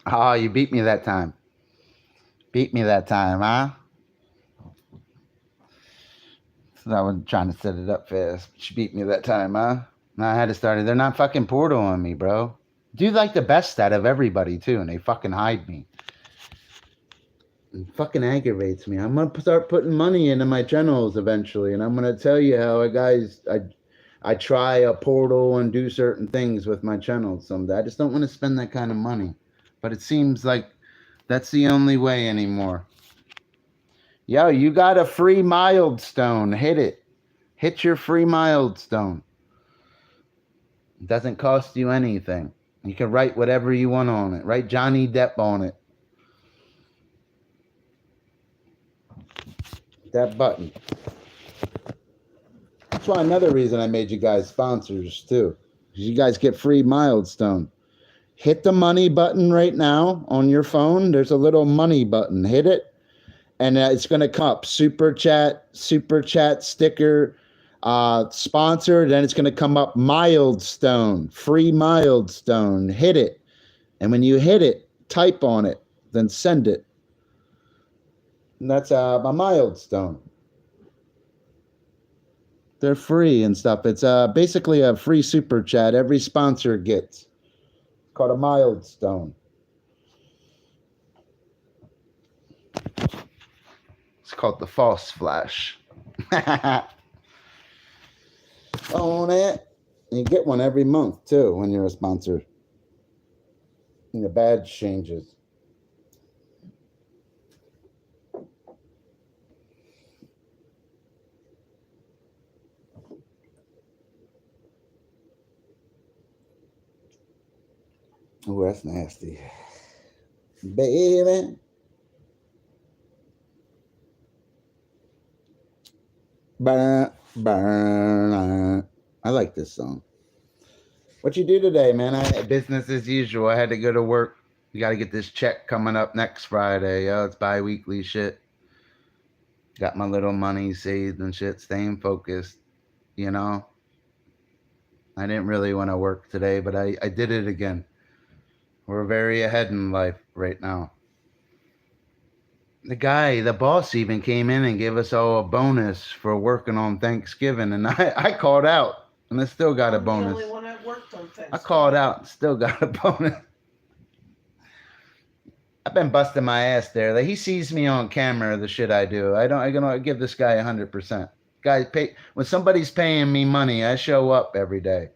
Oh, you beat me that time. Beat me that time, huh? So I was trying to set it up fast. She beat me that time, huh? Now I had to start it. They're not fucking portal on me, bro. Do like the best out of everybody too, and they fucking hide me. It fucking aggravates me. I'm gonna start putting money into my channels eventually, and I'm gonna tell you how I try a portal and do certain things with my channels someday. I just don't want to spend that kind of money, but it seems like that's the only way anymore. Yo, you got a free milestone. Hit it. Hit your free milestone. It doesn't cost you anything. You can write whatever you want on it. Write Johnny Depp on it. That button. That's why another reason I made you guys sponsors too. You guys get free milestone. Hit the money button right now on your phone. There's a little money button. Hit it, and it's going to come up super chat sticker, sponsor. Then it's going to come up milestone, free milestone. Hit it, and when you hit it, type on it, then send it. And that's my milestone. They're free and stuff. It's basically a free super chat every sponsor gets. It's called a milestone. It's called the false flash. Own it. And you get one every month too when you're a sponsor. And the badge changes. Oh, that's nasty. Baby. Burn, burn. I like this song. What you do today, man? Business as usual. I had to go to work. You got to get this check coming up next Friday. Yo, it's bi-weekly shit. Got my little money saved and shit. Staying focused, you know. I didn't really want to work today, but I did it again. We're very ahead in life right now. The boss, even came in and gave us all a bonus for working on Thanksgiving, and I called out, and I still got a bonus. I'm the only one that worked on Thanksgiving. I called out, and still got a bonus. I've been busting my ass there. Like he sees me on camera, the shit I do. I don't give this guy 100%. Guys, pay when somebody's paying me money. I show up every day,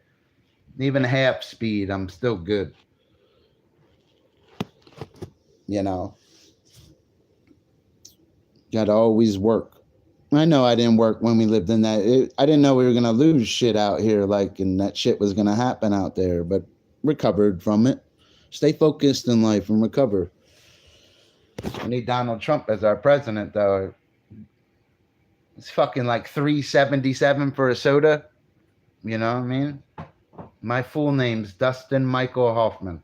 even half speed. I'm still good. You know. Got to always work. I know I didn't work when we lived in that. I didn't know we were going to lose shit out here, like, and that shit was going to happen out there, but recovered from it. Stay focused in life and recover. We need Donald Trump as our president, though. It's fucking like $3.77 for a soda. You know what I mean? My full name's Dustin Michael Hoffman.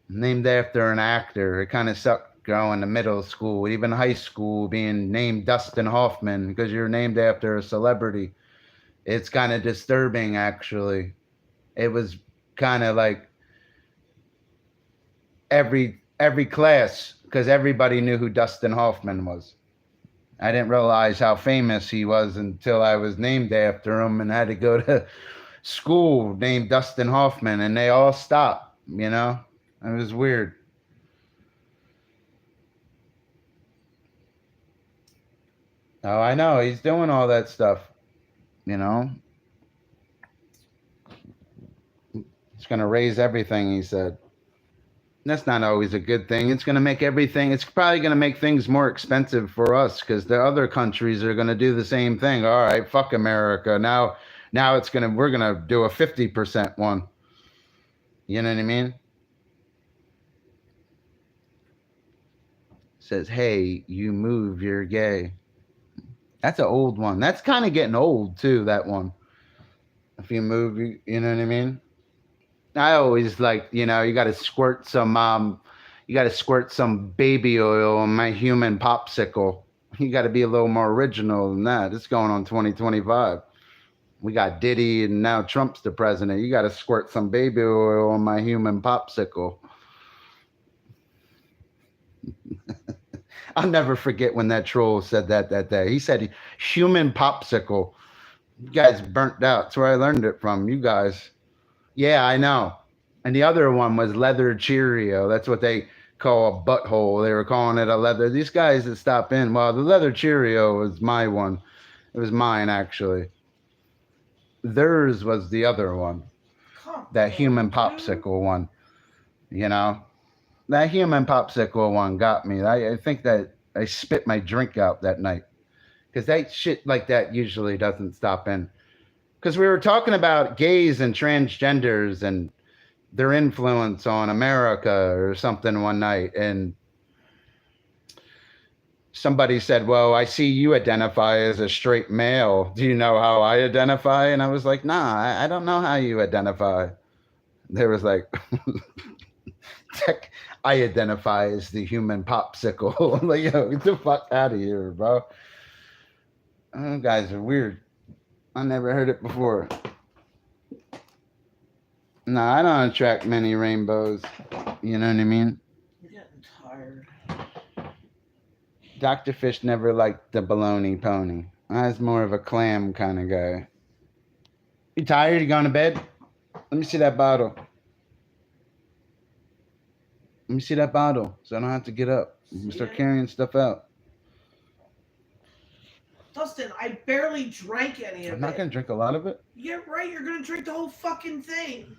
Named after an actor. It kind of sucked growing to middle school, even high school, being named Dustin Hoffman because you're named after a celebrity. It's kind of disturbing, actually. It was kind of like every class, because everybody knew who Dustin Hoffman was. I didn't realize how famous he was until I was named after him and had to go to school named Dustin Hoffman, and they all stopped, you know? It was weird. Oh, I know. He's doing all that stuff, you know? It's going to raise everything, he said. That's not always a good thing. It's going to make everything, it's probably going to make things more expensive for us because the other countries are going to do the same thing. All right, fuck America. Now we're going to do a 50% one. You know what I mean? It says, hey, you move, you're gay. That's an old one. That's kind of getting old too, that one. If you move, you know what I mean? I always like, you got to squirt some baby oil on my human popsicle. You got to be a little more original than that. It's going on 2025. We got Diddy and now Trump's the president. You got to squirt some baby oil on my human popsicle. I'll never forget when that troll said that day. He said human popsicle. You guys burnt out. That's where I learned it from. You guys. Yeah, I know. And the other one was leather Cheerio. That's what they call a butthole. They were calling it a leather. These guys that stop in. Well, the leather Cheerio was my one. It was mine actually. Theirs was the other one. That human popsicle one. You know, that human popsicle one got me. I think that I spit my drink out that night because that shit like that usually doesn't stop in. Because we were talking about gays and transgenders and their influence on America or something one night, and somebody said, "Well, I see you identify as a straight male. Do you know how I identify?" And I was like, "Nah, I don't know how you identify." They was like, I identify as the human popsicle. I'm like, yo, get the fuck out of here, bro. You guys are weird. I never heard it before. No, I don't attract many rainbows. You know what I mean? I'm getting tired. Dr. Fish never liked the baloney pony. I was more of a clam kind of guy. You tired? You going to bed? Let me see that bottle. Let me see that bottle so I don't have to get up and start carrying stuff out. Dustin, I barely drank any of it. I'm not going to drink a lot of it. Yeah, right. You're going to drink the whole fucking thing.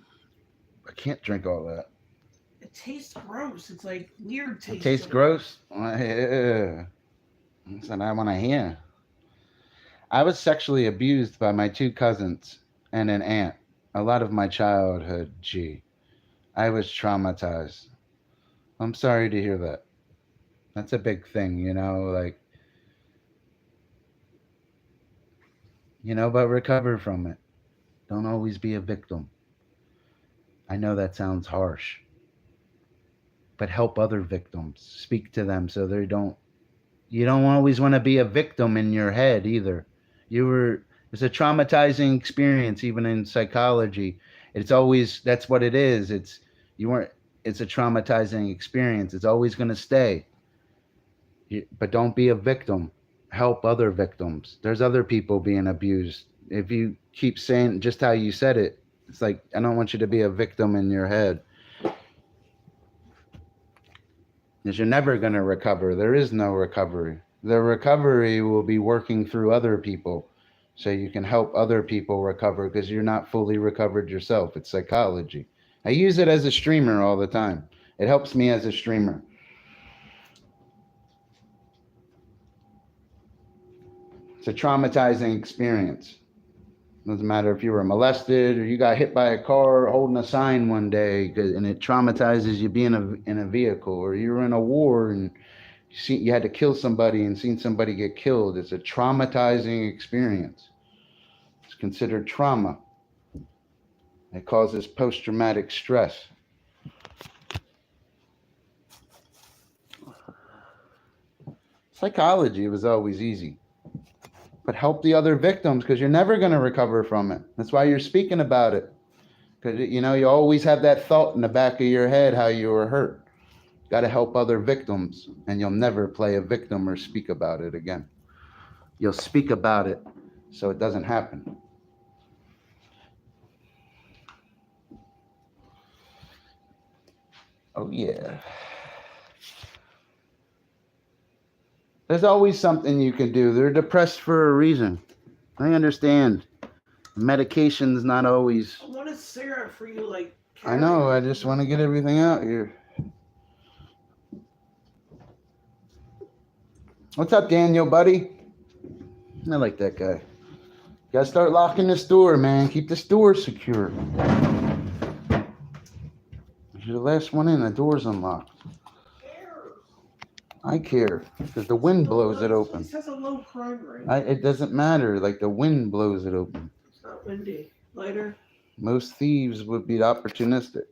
I can't drink all that. It tastes gross. It's like weird taste. It tastes gross? Yeah. That's what I want to hear. I was sexually abused by my 2 cousins and an aunt. A lot of my childhood, gee. I was traumatized. I'm sorry to hear that. That's a big thing, you know, like, but recover from it. Don't always be a victim. I know that sounds harsh, but help other victims. Speak to them so you don't always want to be a victim in your head either. It's a traumatizing experience, even in psychology. That's what it is. It's a traumatizing experience. It's always going to stay. But don't be a victim. Help other victims. There's other people being abused. If you keep saying just how you said it, it's like, I don't want you to be a victim in your head. Because you're never going to recover. There is no recovery. The recovery will be working through other people so you can help other people recover because you're not fully recovered yourself. It's psychology. I use it as a streamer all the time. It helps me as a streamer. It's a traumatizing experience. Doesn't matter if you were molested or you got hit by a car holding a sign one day, and it traumatizes you being in a vehicle, or you were in a war and you had to kill somebody and seen somebody get killed. It's a traumatizing experience. It's considered trauma. It causes post-traumatic stress. Psychology was always easy. But help the other victims because you're never going to recover from it. That's why you're speaking about it. Because, you always have that thought in the back of your head how you were hurt. Got to help other victims, and you'll never play a victim or speak about it again. You'll speak about it so it doesn't happen. Oh, yeah. There's always something you can do. They're depressed for a reason. I understand. Medication's not always. I want a cigarette for you, like. I know. I just want to get everything out here. What's up, Daniel, buddy? I like that guy. Gotta start locking this door, man. Keep this door secure. You're the last one in. The door's unlocked. I care because the wind blows it open. It has a low crime rate. It doesn't matter. Like the wind blows it open. It's not windy. Lighter. Most thieves would be opportunistic.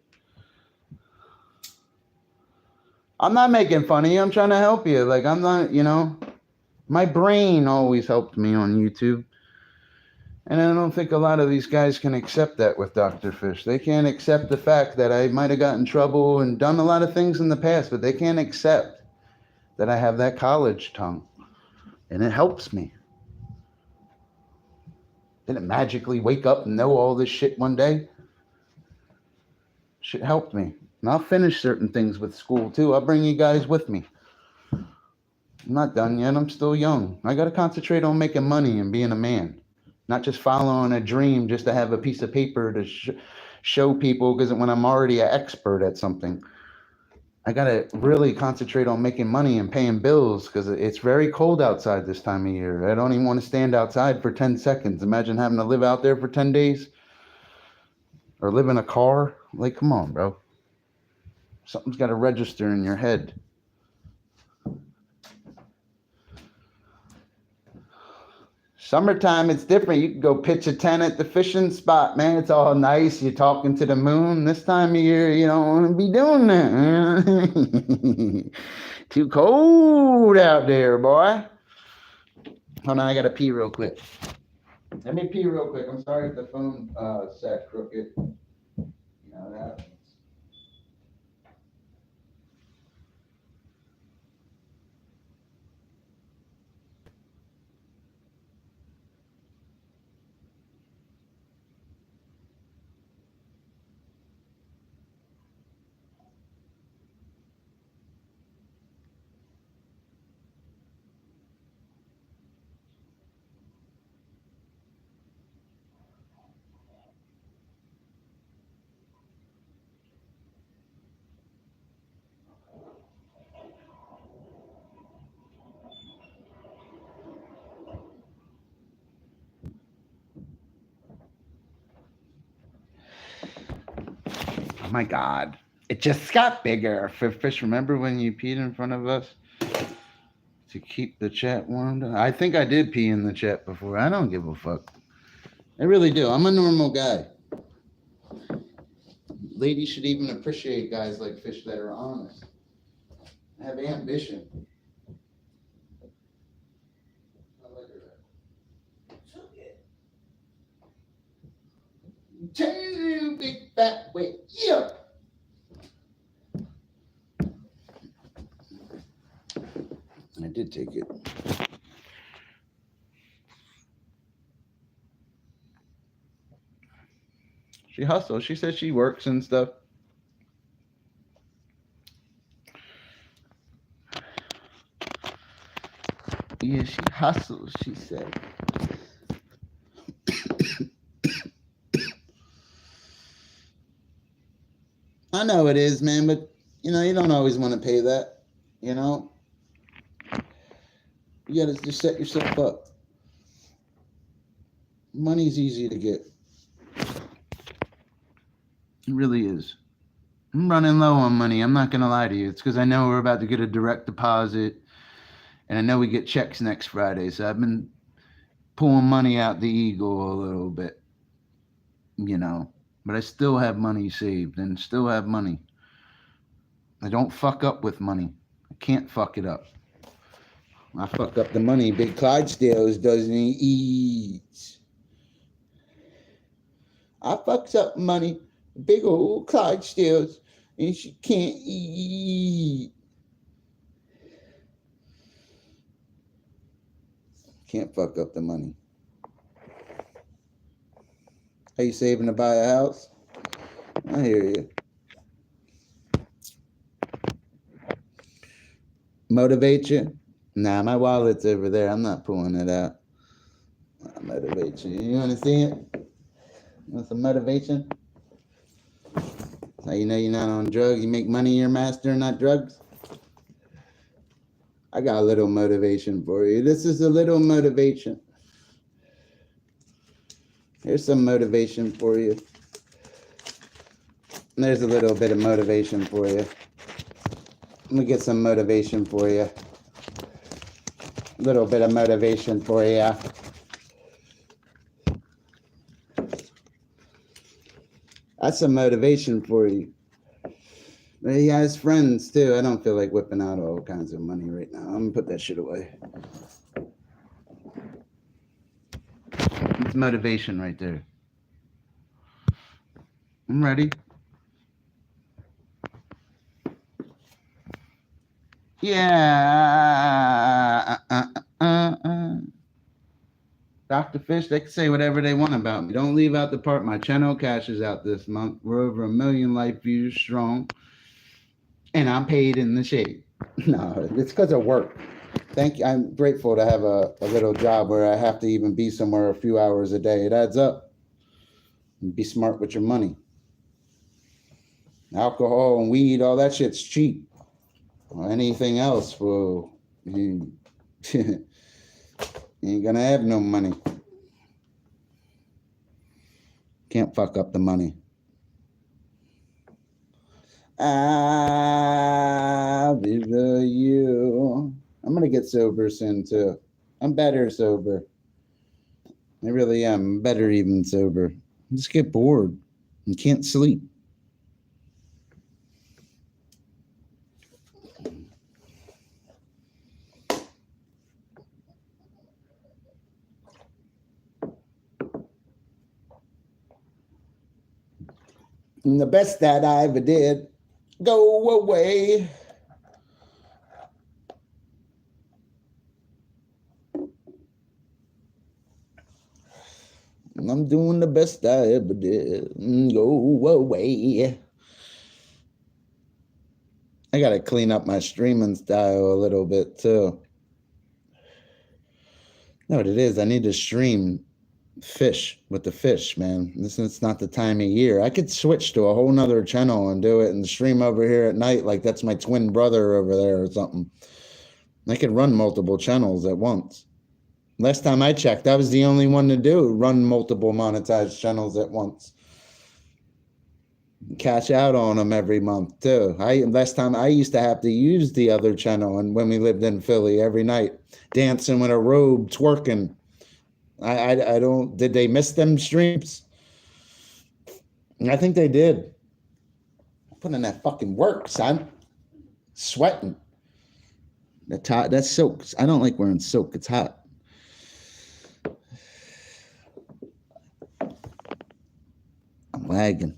I'm not making fun of you. I'm trying to help you. Like I'm not, my brain always helped me on YouTube. And I don't think a lot of these guys can accept that with Dr. Fish. They can't accept the fact that I might have gotten in trouble and done a lot of things in the past, but they can't accept that I have that college tongue. And it helps me. Didn't magically wake up and know all this shit one day. Shit helped me. And I'll finish certain things with school too. I'll bring you guys with me. I'm not done yet. I'm still young. I got to concentrate on making money and being a man. Not just following a dream just to have a piece of paper to show people, because when I'm already an expert at something, I got to really concentrate on making money and paying bills, because it's very cold outside this time of year. I don't even want to stand outside for 10 seconds. Imagine having to live out there for 10 days or live in a car. Like, come on, bro. Something's got to register in your head. Summertime, it's different. You can go pitch a tent at the fishing spot, man. It's all nice. You're talking to the moon. This time of year, you don't want to be doing that. Too cold out there, boy. Hold on, I got to pee real quick. Let me pee real quick. I'm sorry if the phone sat crooked. You know that. Oh my God. It just got bigger. Fish, remember when you peed in front of us to keep the chat warmed? I think I did pee in the chat before. I don't give a fuck. I really do. I'm a normal guy. Ladies should even appreciate guys like Fish that are honest. Have ambition. Turn big fat way. Yeah. I did take it. She hustles. She says she works and stuff. Yeah, she hustles, she said. I know it is, man, but you know, you don't always want to pay that, you know? You gotta just set yourself up. Money's easy to get. It really is. I'm running low on money. I'm not gonna lie to you. It's because I know we're about to get a direct deposit, and I know we get checks next Friday, so I've been pulling money out the Eagle a little bit, you know. But I still have money saved and still have money. I don't fuck up with money. I can't fuck it up. I fuck up the money. Big Clydesdales doesn't eat. I fucks up money. Big old Clydesdales, and she can't eat. Can't fuck up the money. Are you saving to buy a house? I hear you. Motivate you? Nah, my wallet's over there. I'm not pulling it out. I'll motivate you. You want to see it? Want some motivation? That's how you know you're not on drugs. You make money, you're master, not drugs. I got a little motivation for you. This is a little motivation. Here's some motivation for you. There's a little bit of motivation for you. Let me get some motivation for you. A little bit of motivation for you. That's some motivation for you. But he has friends too. I don't feel like whipping out all kinds of money right now. I'm gonna put that shit away. It's motivation right there. I'm ready. Yeah. Dr. Fish, they can say whatever they want about me. Don't leave out the part my channel cashes out this month. We're over 1 million live views strong. And I'm paid in the shade. No, it's because of work. Thank you. I'm grateful to have a little job where I have to even be somewhere a few hours a day. It adds up. Be smart with your money. Alcohol and weed, all that shit's cheap. Or anything else, well, you ain't gonna have no money. Can't fuck up the money. I'll be the you. I'm gonna get sober soon too. I'm better sober. I really am. I'm better even sober. I just get bored and can't sleep. And the best that I ever did, go away. I'm doing the best I ever did. Go away. I gotta clean up my streaming style a little bit too. You know what it is? I need to stream fish with the fish, man. It's not the time of year. I could switch to a whole nother channel and do it and stream over here at night like that's my twin brother over there or something. I could run multiple channels at once. Last time I checked, I was the only one to run multiple monetized channels at once. Cash out on them every month too. Last time I used to have to use the other channel, and when we lived in Philly every night, dancing with a robe, twerking. I don't. Did they miss them streams? I think they did. Putting in that fucking work, son. Sweating. That's silk. I don't like wearing silk. It's hot. I'm lagging.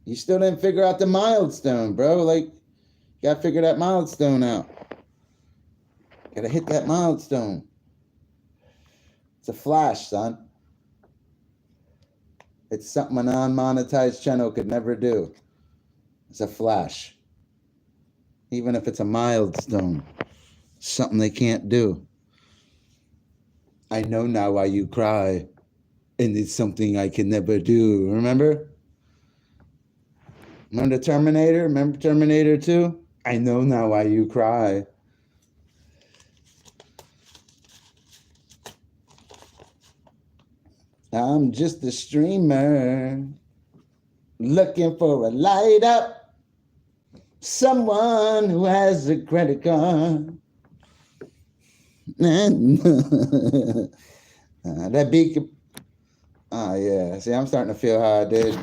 You still didn't figure out the milestone, bro. Like, you gotta figure that milestone out. Gotta hit that milestone. It's a flash, son. It's something a non-monetized channel could never do. It's a flash. Even if it's a milestone. Something they can't do. I know now why you cry. And it's something I can never do. Remember? Remember Terminator? Remember Terminator 2? I know now why you cry. I'm just a streamer looking for a light up. Someone who has a credit card. That beat. Oh, yeah. See, I'm starting to feel how I did.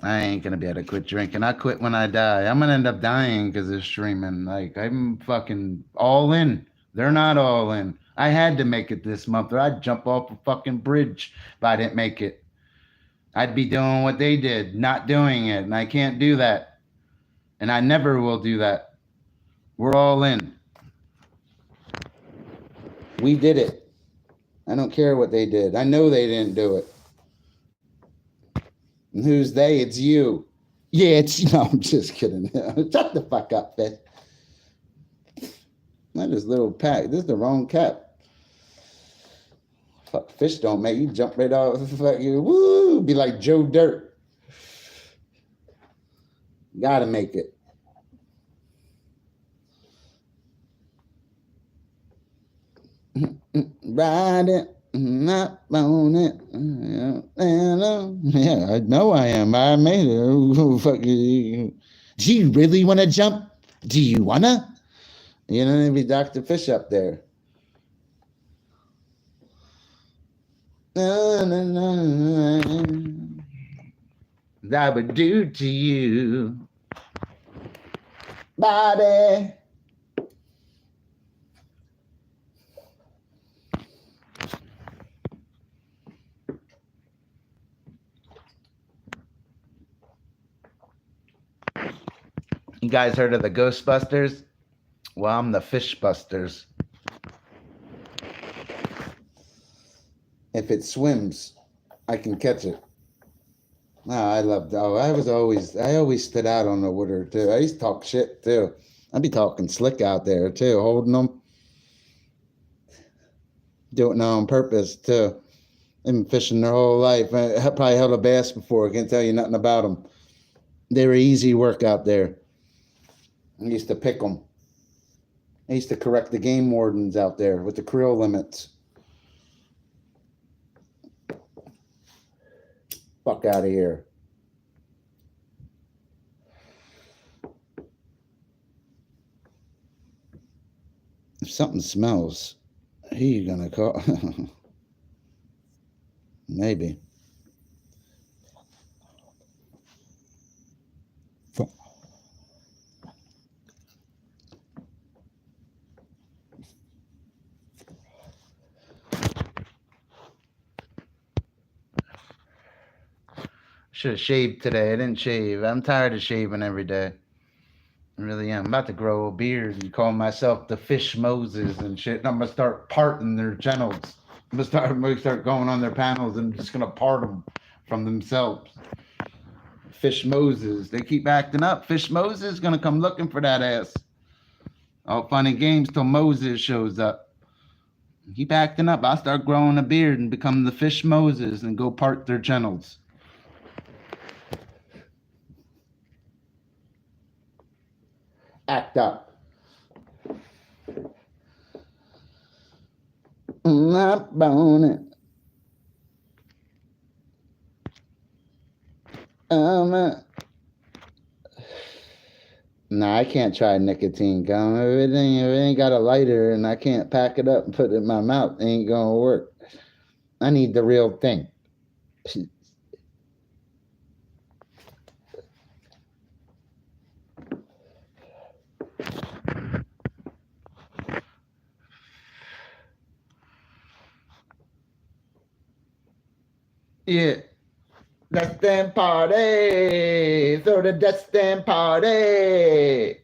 I ain't gonna be able to quit drinking. I quit when I die. I'm gonna end up dying because of streaming. Like, I'm fucking all in. They're not all in. I had to make it this month, or I'd jump off a fucking bridge if I didn't make it. I'd be doing what they did, not doing it, and I can't do that. And I never will do that. We're all in. We did it. I don't care what they did. I know they didn't do it. And who's they? It's you. Yeah, I'm just kidding. Shut the fuck up, Fish. That is little pack. This is the wrong cap. Fuck, Fish don't make you jump right off. Fuck you. Woo! Be like Joe Dirt. Gotta make it. Ride it. Not on it. Yeah, I know I am. I made it. Fuck you. Do you really want to jump? Do you wanna? You know, maybe Dr. Fish up there. That would do to you, body. You guys heard of the Ghostbusters? Well, I'm the Fishbusters. If it swims, I can catch it. No, I always stood out on the water too. I used to talk shit too. I'd be talking slick out there too, holding them. Doing it on purpose too. They've been fishing their whole life. I probably held a bass before. I can't tell you nothing about them. They were easy work out there. I used to pick them. I used to correct the game wardens out there with the creel limits. Fuck out of here. If something smells, who you gonna call? Maybe. Should have shaved today. I didn't shave. I'm tired of shaving every day. I really am. I'm about to grow a beard and call myself the Fish Moses and shit. And I'm gonna start parting their genitals. I'm gonna start going on their panels and just gonna part them from themselves. Fish Moses. They keep acting up. Fish Moses is gonna come looking for that ass. All fun and games till Moses shows up. Keep acting up. I'll start growing a beard and become the Fish Moses and go part their genitals. Act up. Not on it. Nah, I can't try nicotine gum. If it ain't got a lighter and I can't pack it up and put it in my mouth, it ain't gonna work. I need the real thing. Yeah. Destin party. Throw the Destin party.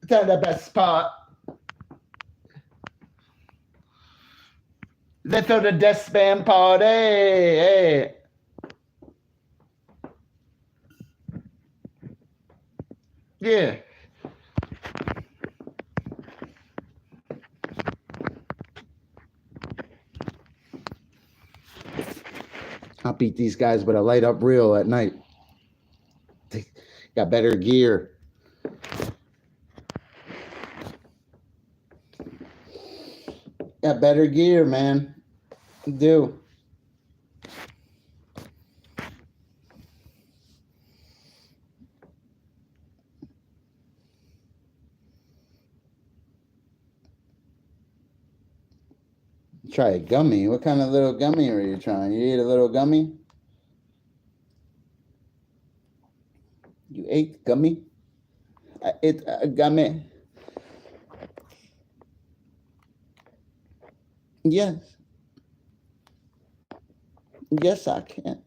Tell the best part. They throw the Destin party. Hey. Yeah. I'll beat these guys with a light up reel at night. They got better gear. Got better gear, man. Do. Try a gummy. What kind of little gummy are you trying? You ate a little gummy? You ate gummy? I ate a gummy. Yes. Yes, I can.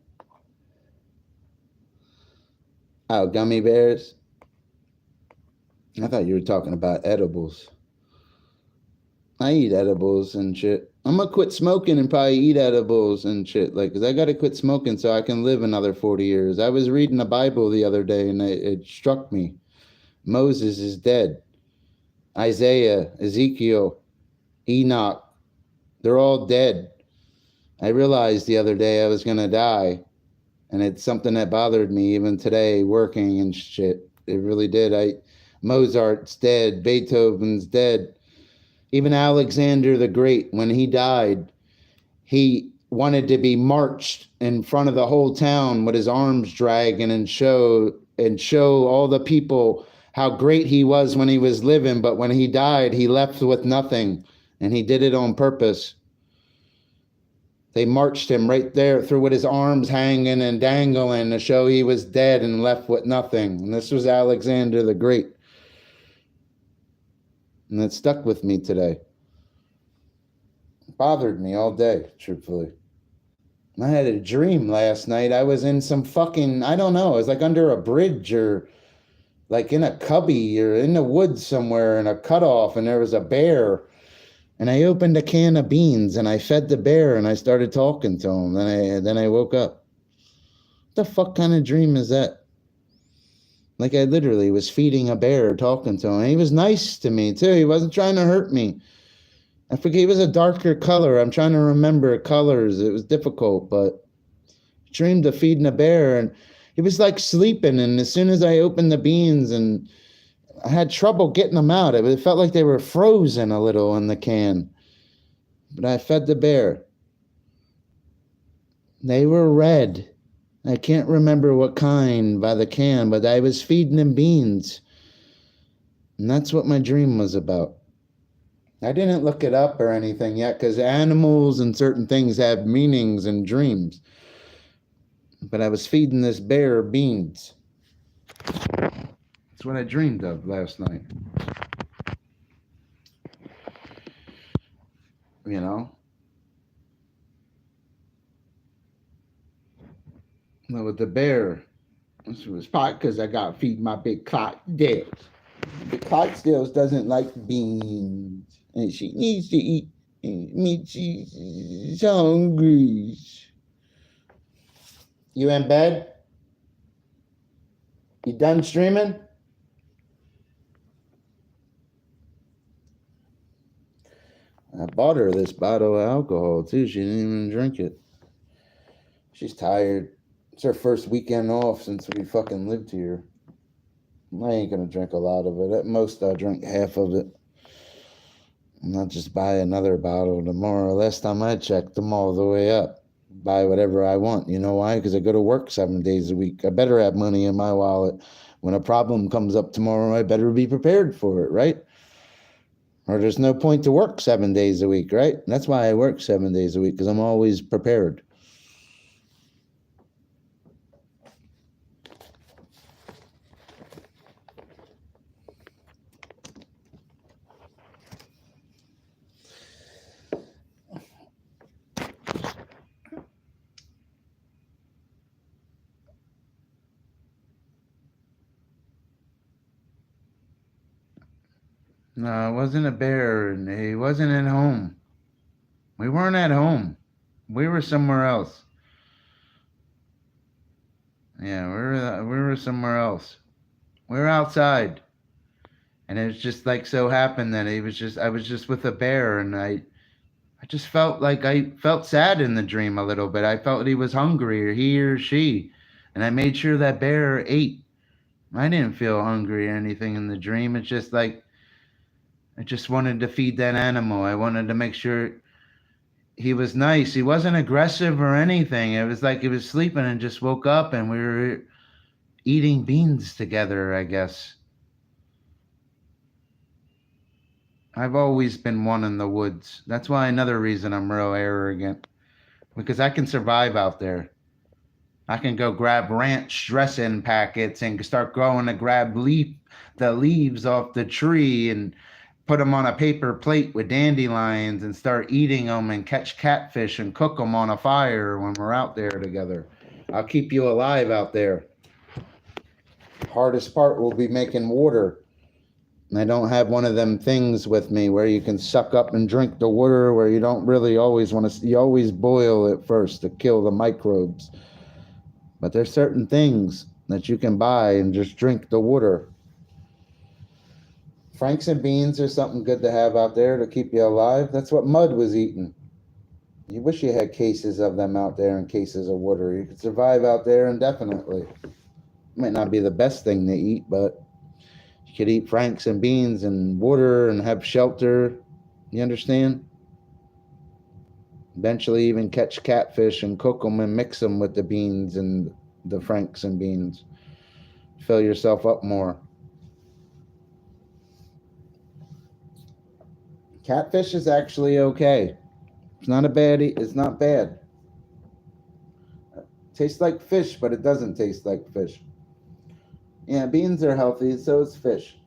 Oh, gummy bears? I thought you were talking about edibles. I eat edibles and shit. I'm gonna quit smoking and probably eat edibles and shit. Like, cause I gotta quit smoking so I can live another 40 years. I was reading the Bible the other day and it struck me. Moses is dead. Isaiah, Ezekiel, Enoch, they're all dead. I realized the other day I was gonna die. And it's something that bothered me even today, working and shit. It really did. Mozart's dead. Beethoven's dead. Even Alexander the Great, when he died, he wanted to be marched in front of the whole town with his arms dragging and show all the people how great he was when he was living. But when he died, he left with nothing, and he did it on purpose. They marched him right there through with his arms hanging and dangling to show he was dead and left with nothing. And this was Alexander the Great. And it stuck with me today. It bothered me all day, truthfully. I had a dream last night. I was in some fucking, I don't know, it was like under a bridge or like in a cubby or in the woods somewhere in a cutoff, and there was a bear. And I opened a can of beans and I fed the bear and I started talking to him. Then I woke up. What the fuck kind of dream is that? Like I literally was feeding a bear, talking to him. And he was nice to me too. He wasn't trying to hurt me. I forget, he was a darker color. I'm trying to remember colors. It was difficult, but I dreamed of feeding a bear and he was like sleeping. And as soon as I opened the beans, and I had trouble getting them out. It felt like they were frozen a little in the can. But I fed the bear. They were red. I can't remember what kind by the can, but I was feeding him beans. And that's what my dream was about. I didn't look it up or anything yet, because animals and certain things have meanings in dreams. But I was feeding this bear beans. That's what I dreamed of last night. You know? No, with the bear, this was probably because I got to feed my big Clydesdales. The Clydesdales doesn't like beans, and she needs to eat meat. She's hungry. You in bed? You done streaming? I bought her this bottle of alcohol too. She didn't even drink it. She's tired. It's her first weekend off since we fucking lived here. I ain't gonna drink a lot of it. At most, I'll drink half of it. And I'll just buy another bottle tomorrow. Last time I checked, them all the way up. Buy whatever I want. You know why? Because I go to work 7 days a week. I better have money in my wallet. When a problem comes up tomorrow, I better be prepared for it, right? Or there's no point to work 7 days a week, right? That's why I work 7 days a week, because I'm always prepared. No, it wasn't a bear, and he wasn't at home. We weren't at home. We were somewhere else. Yeah, we were somewhere else. We were outside, and it was just like so happened that I was just with a bear, and I just felt like I felt sad in the dream a little bit. I felt he was hungry, or he or she, and I made sure that bear ate. I didn't feel hungry or anything in the dream. It's just like I just wanted to feed that animal. I wanted to make sure he was nice. He wasn't aggressive or anything. It was like he was sleeping and just woke up and we were eating beans together, I guess. I've always been one in the woods. That's why another reason I'm real arrogant. Because I can survive out there. I can go grab ranch dressing packets and start growing to grab the leaves off the tree and put them on a paper plate with dandelions and start eating them and catch catfish and cook them on a fire when we're out there together. I'll keep you alive out there. Hardest part will be making water. And I don't have one of them things with me where you can suck up and drink the water, where you don't really always want to, you always boil it first to kill the microbes. But there's certain things that you can buy and just drink the water. Franks and beans are something good to have out there to keep you alive. That's what Mud was eating. You wish you had cases of them out there and cases of water. You could survive out there indefinitely. Might not be the best thing to eat, but you could eat Franks and beans and water and have shelter. You understand? Eventually even catch catfish and cook them and mix them with the beans and the Franks and beans. Fill yourself up more. Catfish is actually okay. It's not bad. It tastes like fish, but it doesn't taste like fish. Yeah, beans are healthy, so is fish.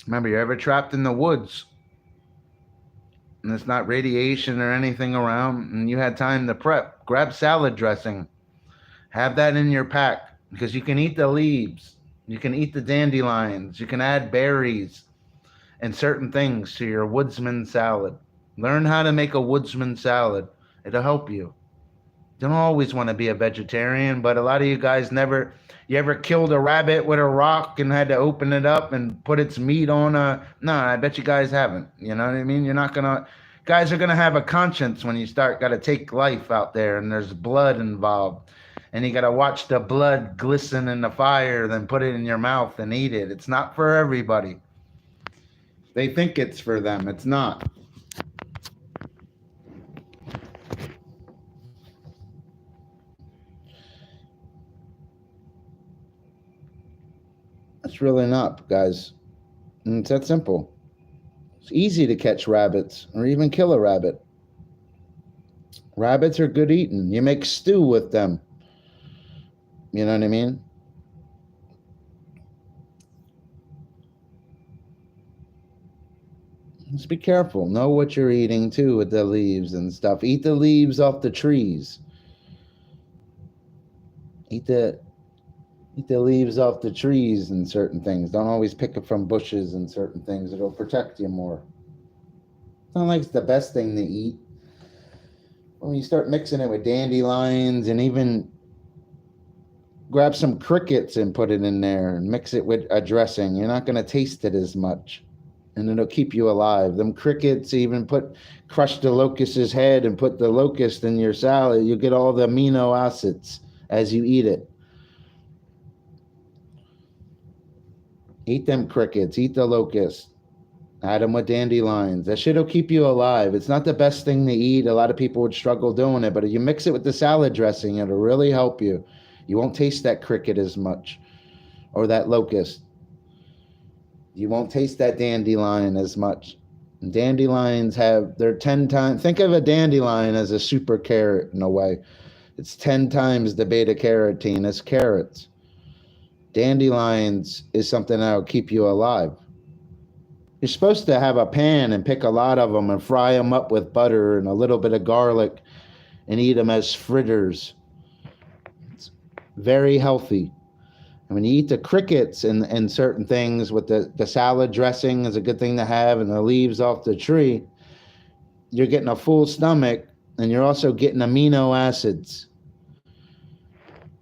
Remember, you're ever trapped in the woods and it's not radiation or anything around and you had time to prep, grab salad dressing. Have that in your pack because you can eat the leaves. You can eat the dandelions. You can add berries and certain things to your woodsman salad. Learn how to make a woodsman salad. It'll help you. Don't always want to be a vegetarian, but a lot of you guys never. You ever killed a rabbit with a rock and had to open it up and put its meat on a? No, I bet you guys haven't. You know what I mean? You're not gonna. Guys are gonna have a conscience when you start. Got to take life out there, and there's blood involved, and you got to watch the blood glisten in the fire, then put it in your mouth and eat it. It's not for everybody. They think it's for them. It's not. It's really not, guys. And it's that simple. It's easy to catch rabbits or even kill a rabbit. Rabbits are good eating. You make stew with them. You know what I mean? Just be careful. Know what you're eating too with the leaves and stuff. Eat the leaves off the trees. Eat the leaves off the trees and certain things. Don't always pick it from bushes and certain things. It'll protect you more. It's not like it's the best thing to eat. When you start mixing it with dandelions and even grab some crickets and put it in there and mix it with a dressing, you're not going to taste it as much. And it'll keep you alive. Them crickets, even crush the locust's head and put the locust in your salad. You get all the amino acids as you eat it. Eat them crickets, eat the locust. Add them with dandelions. That shit'll keep you alive. It's not the best thing to eat. A lot of people would struggle doing it, but if you mix it with the salad dressing, it'll really help you. You won't taste that cricket as much or that locust. You won't taste that dandelion as much. And dandelions they're 10 times, think of a dandelion as a super carrot in a way. It's 10 times the beta carotene as carrots. Dandelions is something that will keep you alive. You're supposed to have a pan and pick a lot of them and fry them up with butter and a little bit of garlic and eat them as fritters. It's very healthy. And when you eat the crickets and certain things with the salad dressing is a good thing to have and the leaves off the tree, you're getting a full stomach and you're also getting amino acids.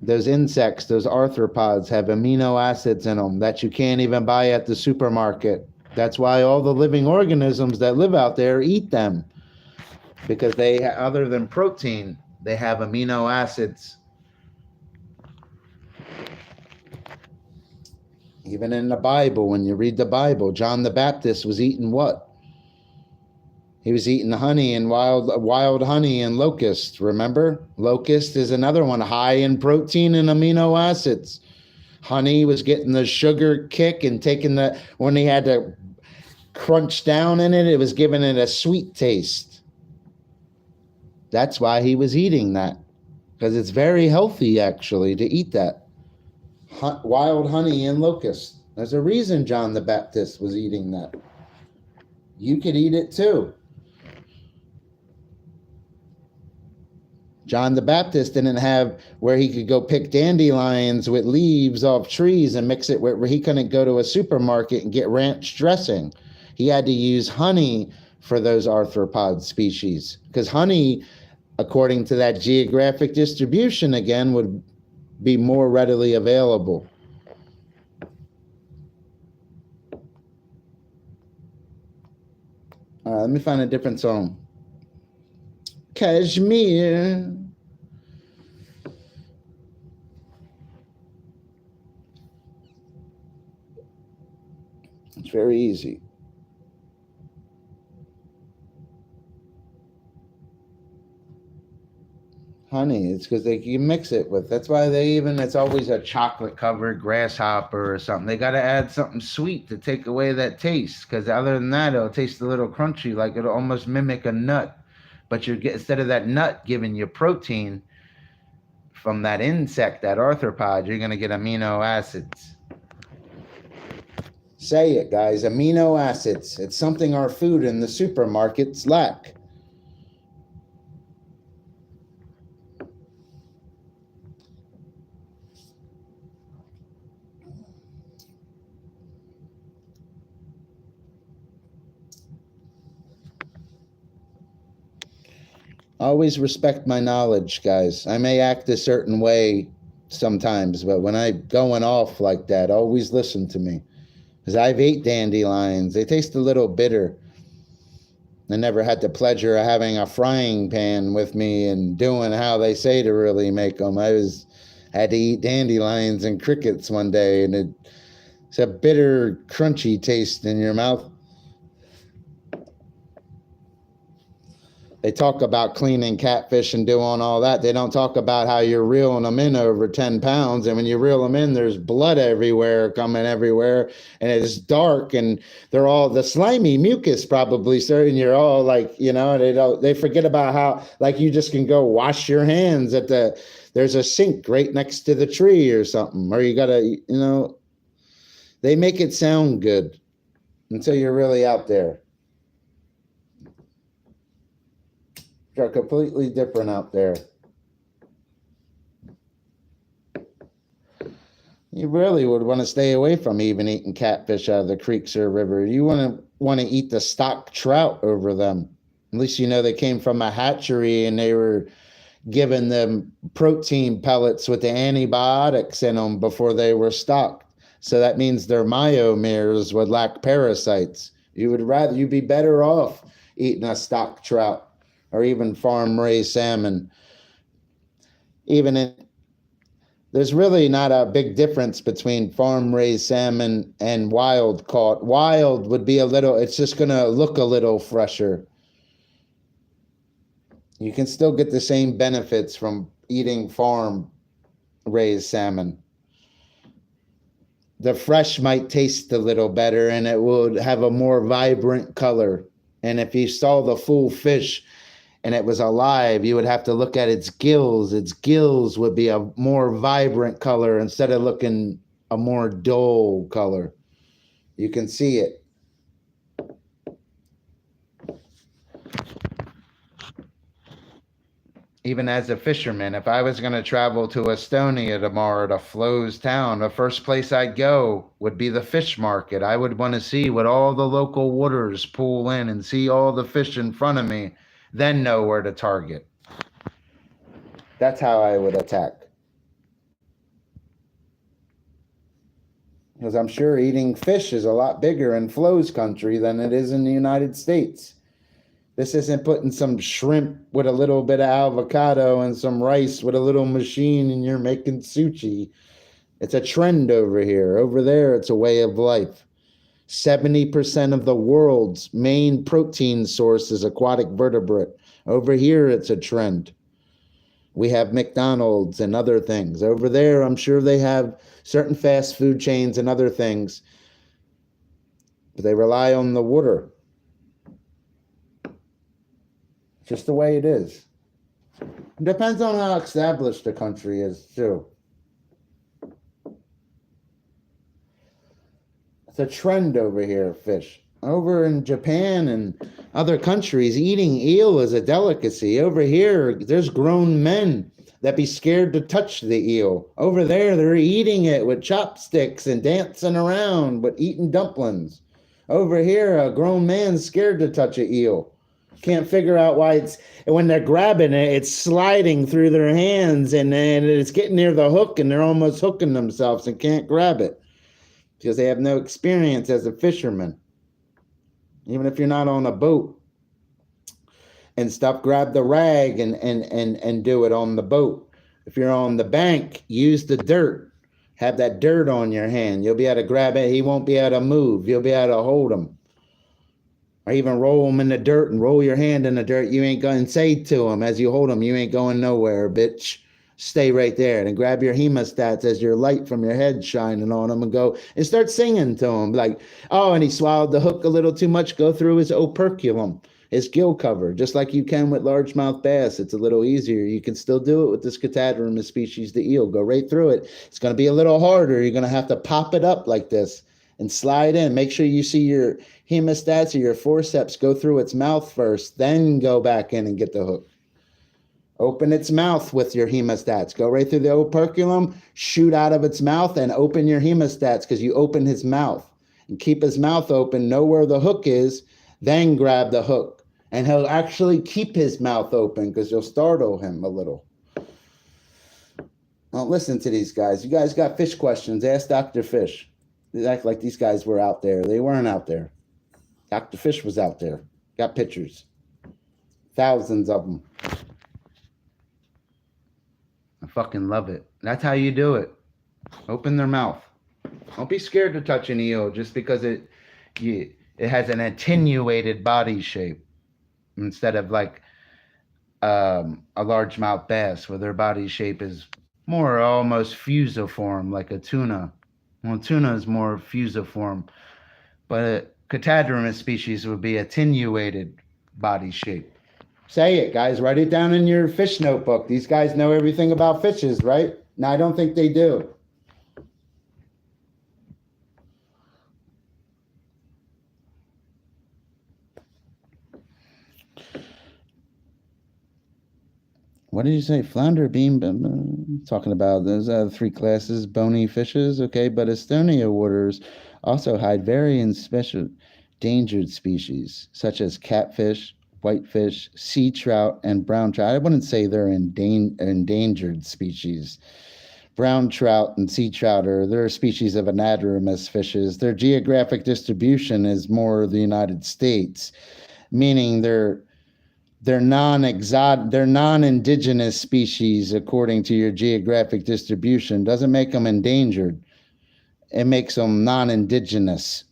Those insects, those arthropods have amino acids in them that you can't even buy at the supermarket. That's why all the living organisms that live out there eat them. Because they, other than protein, they have amino acids. Even in the Bible, when you read the Bible, John the Baptist was eating what? He was eating honey and wild honey and locust, remember? Locust is another one, high in protein and amino acids. Honey was getting the sugar kick and when he had to crunch down in it, it was giving it a sweet taste. That's why he was eating that, because it's very healthy, actually, to eat that. Wild honey and locust. There's a reason John the Baptist was eating that. You could eat it too. John the Baptist didn't have where he could go pick dandelions with leaves off trees and mix it where he couldn't go to a supermarket and get ranch dressing. He had to use honey for those arthropod species, because honey, according to that geographic distribution again, would be more readily available. All right, let me find a different song. Kashmir. It's very easy. Honey, it's because you mix it with. That's why it's always a chocolate covered grasshopper or something. They got to add something sweet to take away that taste, because other than that, it'll taste a little crunchy, like it'll almost mimic a nut. But instead of that nut giving you protein from that insect, that arthropod, you're going to get amino acids. Say it, guys. Amino acids. It's something our food in the supermarkets lack. Always respect my knowledge, guys. I may act a certain way sometimes, but when I'm going off like that, always listen to me. Because I've ate dandelions. They taste a little bitter. I never had the pleasure of having a frying pan with me and doing how they say to really make them. Had to eat dandelions and crickets one day, and it's a bitter, crunchy taste in your mouth. They talk about cleaning catfish and doing all that. They don't talk about how you're reeling them in over 10 pounds. And when you reel them in, there's blood everywhere, coming everywhere. And it's dark, and they're all the slimy mucus probably, sir. And you're all like, they forget about how, like, you just can go wash your hands there's a sink right next to the tree or something. Or you got to, they make it sound good until you're really out there. Are completely different out there. You really would want to stay away from even eating catfish out of the creeks or river. You want to eat the stock trout over them. At least they came from a hatchery and they were giving them protein pellets with the antibiotics in them before they were stocked. So that means their myomeres would lack parasites. You'd be better off eating a stock trout or even farm-raised salmon. There's really not a big difference between farm-raised salmon and wild caught. Wild would be it's just going to look a little fresher. You can still get the same benefits from eating farm-raised salmon. The fresh might taste a little better, and it would have a more vibrant color. And if you saw the full fish and it was alive, you would have to look at its gills. Its gills would be a more vibrant color instead of looking a more dull color. You can see it. Even as a fisherman, if I was going to travel to Estonia tomorrow, to Flo's town, the first place I'd go would be the fish market. I would want to see what all the local waters pull in and see all the fish in front of me, then know where to target. That's how I would attack. Because I'm sure eating fish is a lot bigger in Flo's country than it is in the United States. This isn't putting some shrimp with a little bit of avocado and some rice with a little machine and you're making sushi. It's a trend over here. Over there, it's a way of life. 70% of the world's main protein source is aquatic vertebrate. Over here, it's a trend. We have McDonald's and other things. Over there, I'm sure they have certain fast food chains and other things. But they rely on the water. Just the way it is. It depends on how established the country is, too. It's a trend over here, fish. Over in Japan and other countries, eating eel is a delicacy. Over here, there's grown men that be scared to touch the eel. Over there, they're eating it with chopsticks and dancing around, but eating dumplings. Over here, a grown man's scared to touch an eel. Can't figure out why when they're grabbing it, it's sliding through their hands and it's getting near the hook and they're almost hooking themselves and can't grab it because they have no experience as a fisherman. Even if you're not on a boat and stuff, grab the rag and do it on the boat. If you're on the bank, use the dirt. Have that dirt on your hand. You'll be able to grab it. He won't be able to move. You'll be able to hold him. Or even roll them in the dirt and roll your hand in the dirt. You ain't going to say to him as you hold them, you ain't going nowhere, bitch. Stay right there. And grab your hemostats as your light from your head shining on him and go and start singing to him. Like, oh, and he swallowed the hook a little too much. Go through his operculum, his gill cover, just like you can with largemouth bass. It's a little easier. You can still do it with the Scutadrum, the species, the eel. Go right through it. It's going to be a little harder. You're going to have to pop it up like this and slide in. Make sure you see your hemostats or your forceps go through its mouth first, then go back in and get the hook. Open its mouth with your hemostats. Go right through the operculum, shoot out of its mouth, and open your hemostats because you open his mouth. And keep his mouth open, know where the hook is, then grab the hook. And he'll actually keep his mouth open because you'll startle him a little. Well, listen to these guys. You guys got fish questions. Ask Dr. Fish. They act like these guys were out there. They weren't out there. Dr. Fish was out there. Got pictures. Thousands of them. I fucking love it. That's how you do it. Open their mouth. Don't be scared to touch an eel just because it has an attenuated body shape instead of like a largemouth bass where their body shape is more almost fusiform like a tuna. Well, tuna is more fusiform, but a catadromous species would be attenuated body shape. Say it, guys. Write it down in your fish notebook. These guys know everything about fishes, right? No, I don't think they do. What did you say? Flounder, beam, talking about those three classes, bony fishes, okay, but Estonia waters also hide very special endangered species, such as catfish, whitefish, sea trout, and brown trout. I wouldn't say they're endangered species. Brown trout and sea trout they're species of anadromous fishes. Their geographic distribution is more the United States, meaning they're non-indigenous species according to your geographic distribution. Doesn't make them endangered. It makes them non-indigenous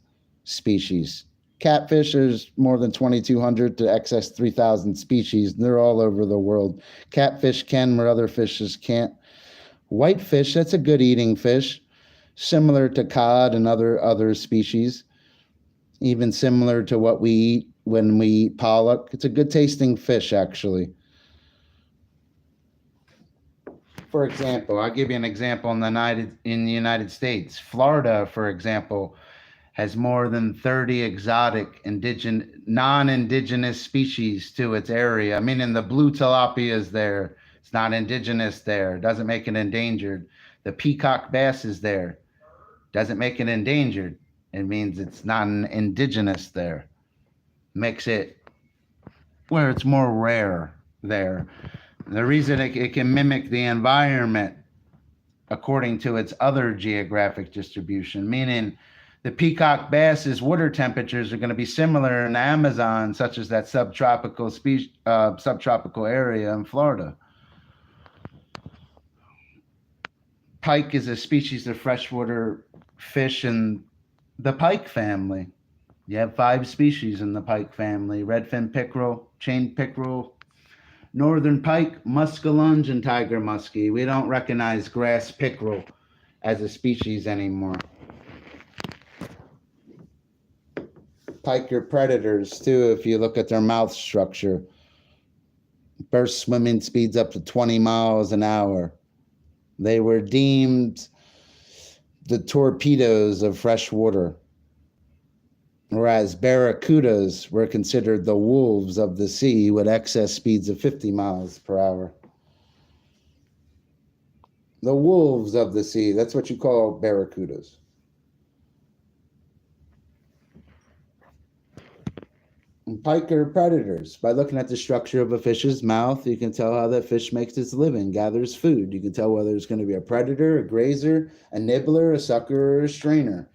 species. Catfish, there's more than 2,200 to excess 3,000 species. They're all over the world. Catfish can where other fishes can't. Whitefish, that's a good eating fish, similar to cod and other species, even similar to what we eat when we eat pollock. It's a good tasting fish, actually. For example, I'll give you an example in the United States. Florida, for example, has more than 30 exotic non-indigenous species to its area. Meaning the blue tilapia is there. It's not indigenous there. Doesn't make it endangered. The peacock bass is there. Doesn't make it endangered. It means it's not indigenous there. Makes it where it's more rare there. The reason it can mimic the environment according to its other geographic distribution, meaning the peacock bass's water temperatures are going to be similar in the Amazon, such as that subtropical area in Florida. Pike is a species of freshwater fish in the pike family. You have 5 species in the pike family: redfin pickerel, chain pickerel, northern pike, muskellunge, and tiger muskie. We don't recognize grass pickerel as a species anymore. Pike are predators too if you look at their mouth structure. Burst swimming speeds up to 20 miles an hour. They were deemed the torpedoes of fresh water, whereas barracudas were considered the wolves of the sea with excess speeds of 50 miles per hour. The wolves of the sea, that's what you call barracudas. And pike are predators. By looking at the structure of a fish's mouth, you can tell how that fish makes its living, gathers food. You can tell whether it's going to be a predator, a grazer, a nibbler, a sucker, or a strainer.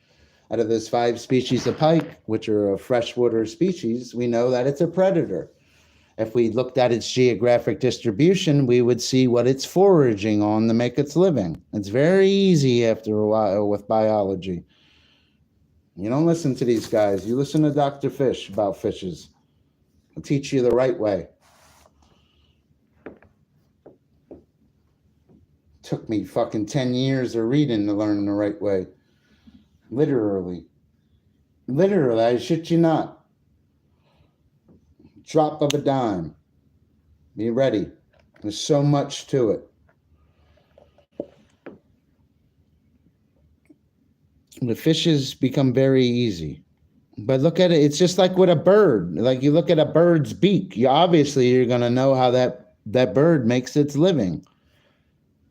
Out of those 5 species of pike, which are a freshwater species, we know that it's a predator. If we looked at its geographic distribution, we would see what it's foraging on to make its living. It's very easy after a while with biology. You don't listen to these guys. You listen to Dr. Fish about fishes. He'll teach you the right way. Took me fucking 10 years of reading to learn the right way. Literally, I shit you not. Drop of a dime. Be ready. There's so much to it. With fishes become very easy. But look at it. It's just like with a bird. Like you look at a bird's beak. You're going to know how that bird makes its living.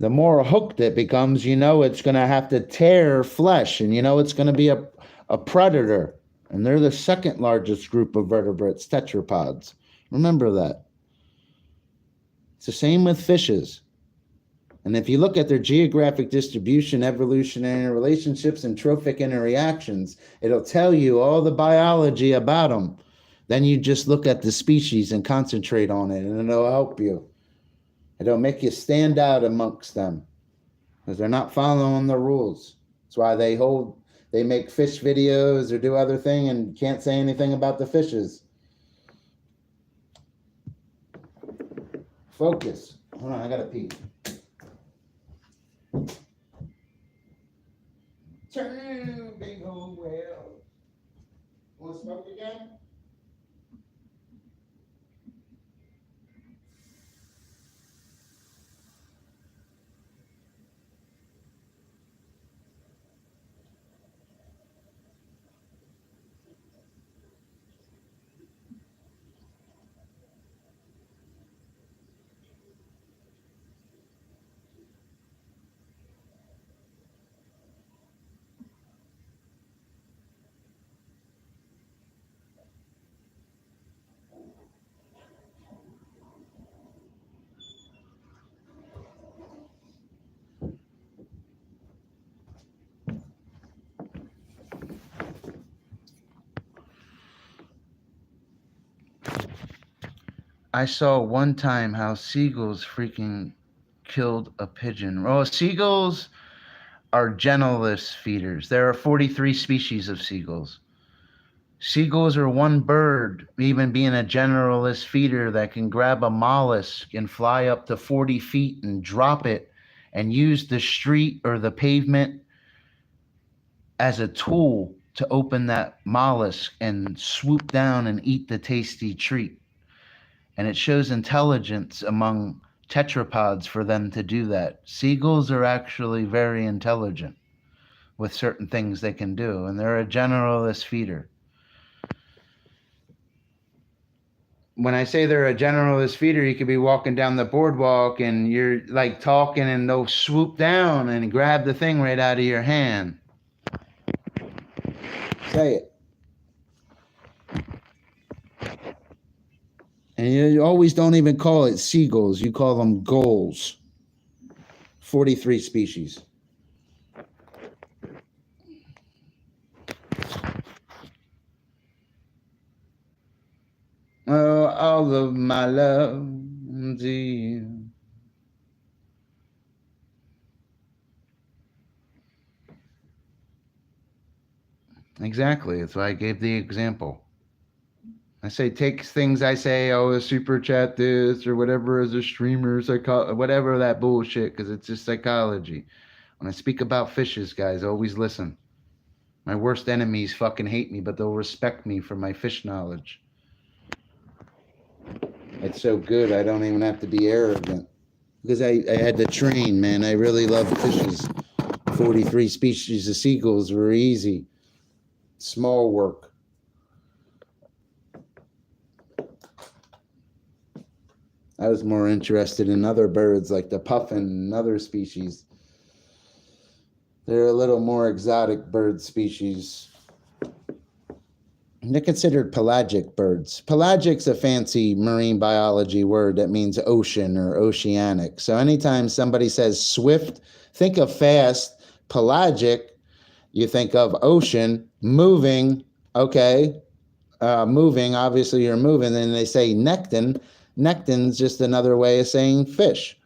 The more hooked it becomes, it's going to have to tear flesh, and it's going to be a predator. And they're the second largest group of vertebrates, tetrapods. Remember that. It's the same with fishes. And if you look at their geographic distribution, evolutionary relationships, and trophic interactions, it'll tell you all the biology about them. Then you just look at the species and concentrate on it, and it'll help you. It'll make you stand out amongst them because they're not following the rules. That's why they make fish videos or do other thing and can't say anything about the fishes. Focus. Hold on, I gotta pee. Turn, big old whale. Want to smoke again? I saw one time how seagulls freaking killed a pigeon. Well, seagulls are gentleless feeders. There are 43 species of seagulls. Seagulls are one bird, even being a generalist feeder, that can grab a mollusk and fly up to 40 feet and drop it and use the street or the pavement as a tool to open that mollusk and swoop down and eat the tasty treat. And it shows intelligence among tetrapods for them to do that. Seagulls are actually very intelligent with certain things they can do, and they're a generalist feeder. When I say they're a generalist feeder, you could be walking down the boardwalk and you're like talking and they'll swoop down and grab the thing right out of your hand. Say it. And you always don't even call it seagulls. You call them gulls. 43 species. Oh, all of my love to you. Exactly. That's why I gave the example. I say, take things I say, a super chat this or whatever as a streamer, whatever that bullshit, because it's just psychology. When I speak about fishes, guys, always listen. My worst enemies fucking hate me, but they'll respect me for my fish knowledge. It's so good, I don't even have to be arrogant. Because I had to train, man. I really love fishes. 43 species of seagulls were easy. Small work. I was more interested in other birds like the puffin and other species. They're a little more exotic bird species. They're considered pelagic birds. Pelagic's a fancy marine biology word that means ocean or oceanic. So anytime somebody says swift, think of fast. Pelagic, you think of ocean, moving, okay. Moving, obviously you're moving. Then they say nekton. Nekton's just another way of saying fish.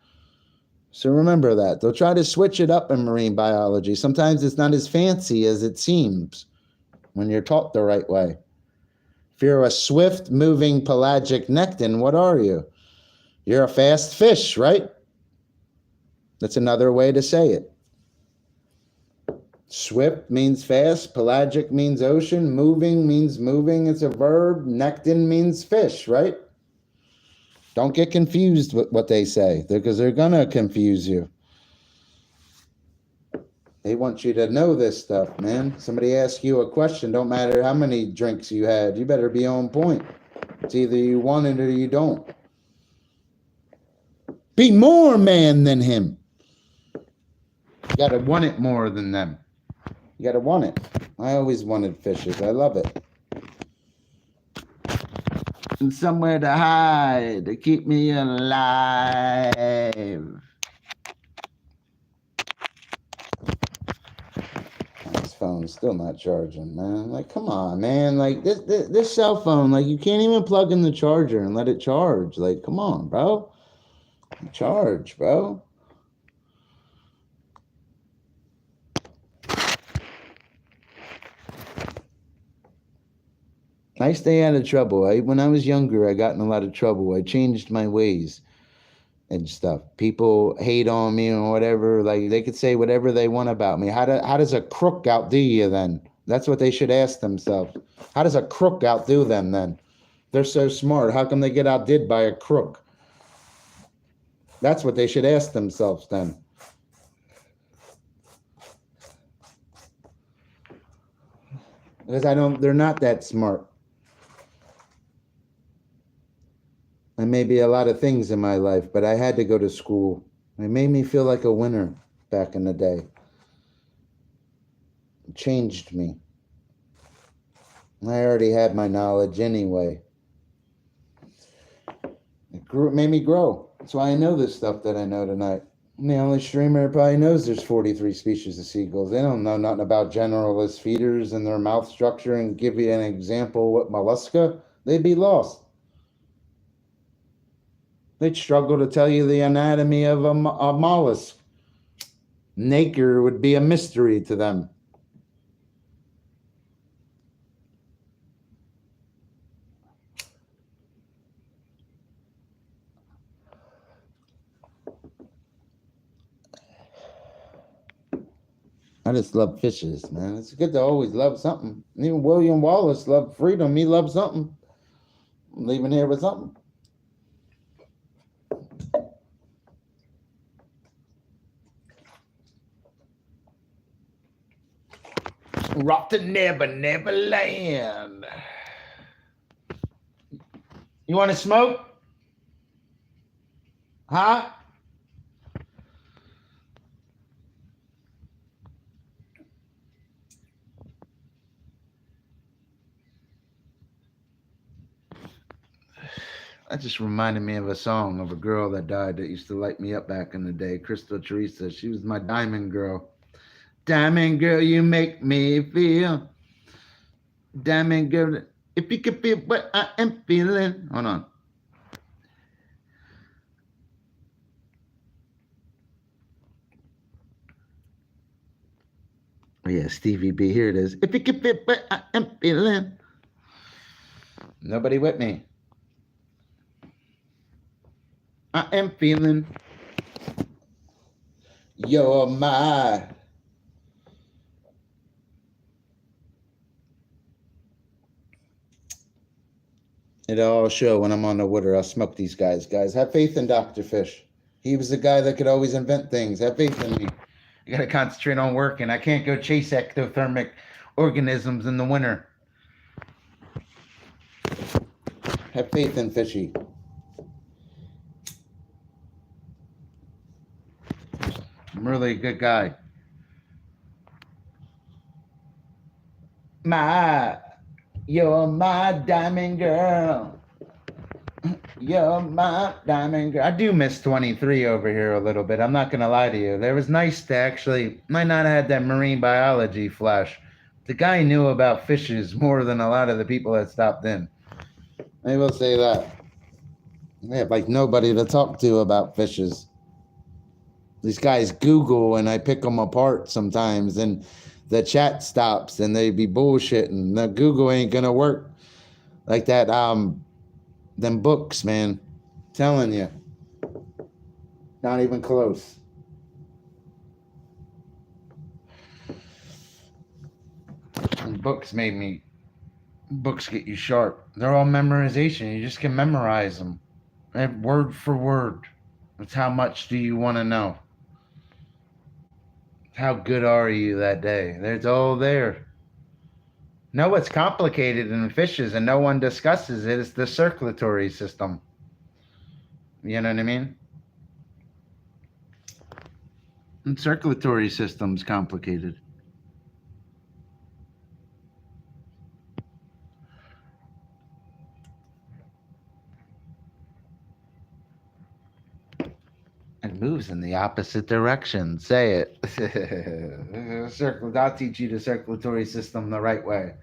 So remember that. They'll try to switch it up in marine biology. Sometimes it's not as fancy as it seems when you're taught the right way. If you're a swift moving pelagic nekton, what are you? You're a fast fish, right? That's another way to say it. Swift means fast, pelagic means ocean, moving means moving, it's a verb, nekton means fish, right? Don't get confused with what they say, because they're going to confuse you. They want you to know this stuff, man. Somebody asks you a question, don't matter how many drinks you had, you better be on point. It's either you want it or you don't. Be more man than him. You gotta want it more than them. You gotta want it. I always wanted fishes. I love it. And somewhere to hide, to keep me alive. This phone's still not charging, man. Like, come on, man. Like, this cell phone, like, you can't even plug in the charger and let it charge. Like, come on, bro. Charge, bro. I stay out of trouble. When I was younger, I got in a lot of trouble. I changed my ways and stuff. People hate on me or whatever. Like, they could say whatever they want about me. How does a crook outdo you then? That's what they should ask themselves. How does a crook outdo them then? They're so smart. How come they get outdid by a crook? That's what they should ask themselves then. Because they're not that smart. I may be a lot of things in my life, but I had to go to school. It made me feel like a winner back in the day. It changed me. I already had my knowledge anyway. It made me grow. That's why I know this stuff that I know tonight. I'm the only streamer that probably knows there's 43 species of seagulls. They don't know nothing about generalist feeders and their mouth structure and give you an example what mollusca. They'd be lost. They'd struggle to tell you the anatomy of a mollusk. Nacre would be a mystery to them. I just love fishes, man. It's good to always love something. Even William Wallace loved freedom. He loved something. I'm leaving here with something. Rock to Neverland. You want to smoke? Huh? That just reminded me of a song of a girl that died that used to light me up back in the day. Crystal Teresa. She was my diamond girl. Diamond girl, you make me feel. Diamond girl, if you could feel what I am feeling. Hold on. Oh yeah, Stevie B. Here it is. If you could feel what I am feeling. Nobody with me. I am feeling. You're my. It'll all show when I'm on the water. I'll smoke these guys. Guys, have faith in Dr. Fish. He was the guy that could always invent things. Have faith in me. You got to concentrate on working. I can't go chase ectothermic organisms in the winter. Have faith in Fishy. I'm really a good guy. You're my diamond girl. You're my diamond girl. I do miss 23 over here a little bit. I'm not going to lie to you. It was nice to actually, might not have had that marine biology flash. The guy knew about fishes more than a lot of the people that stopped in. I will say that. I have like nobody to talk to about fishes. These guys Google and I pick them apart sometimes and the chat stops and they be bullshitting. The Google ain't gonna work like that. Them books, man. I'm telling you. Not even close. And books get you sharp. They're all memorization. You just can memorize them. Word for word. That's how much do you want to know? How good are you that day? It's all there. No, what's complicated in fishes and no one discusses it is the circulatory system. You know what I mean? And circulatory system's complicated. It moves in the opposite direction. Say it. I'll teach you the circulatory system the right way.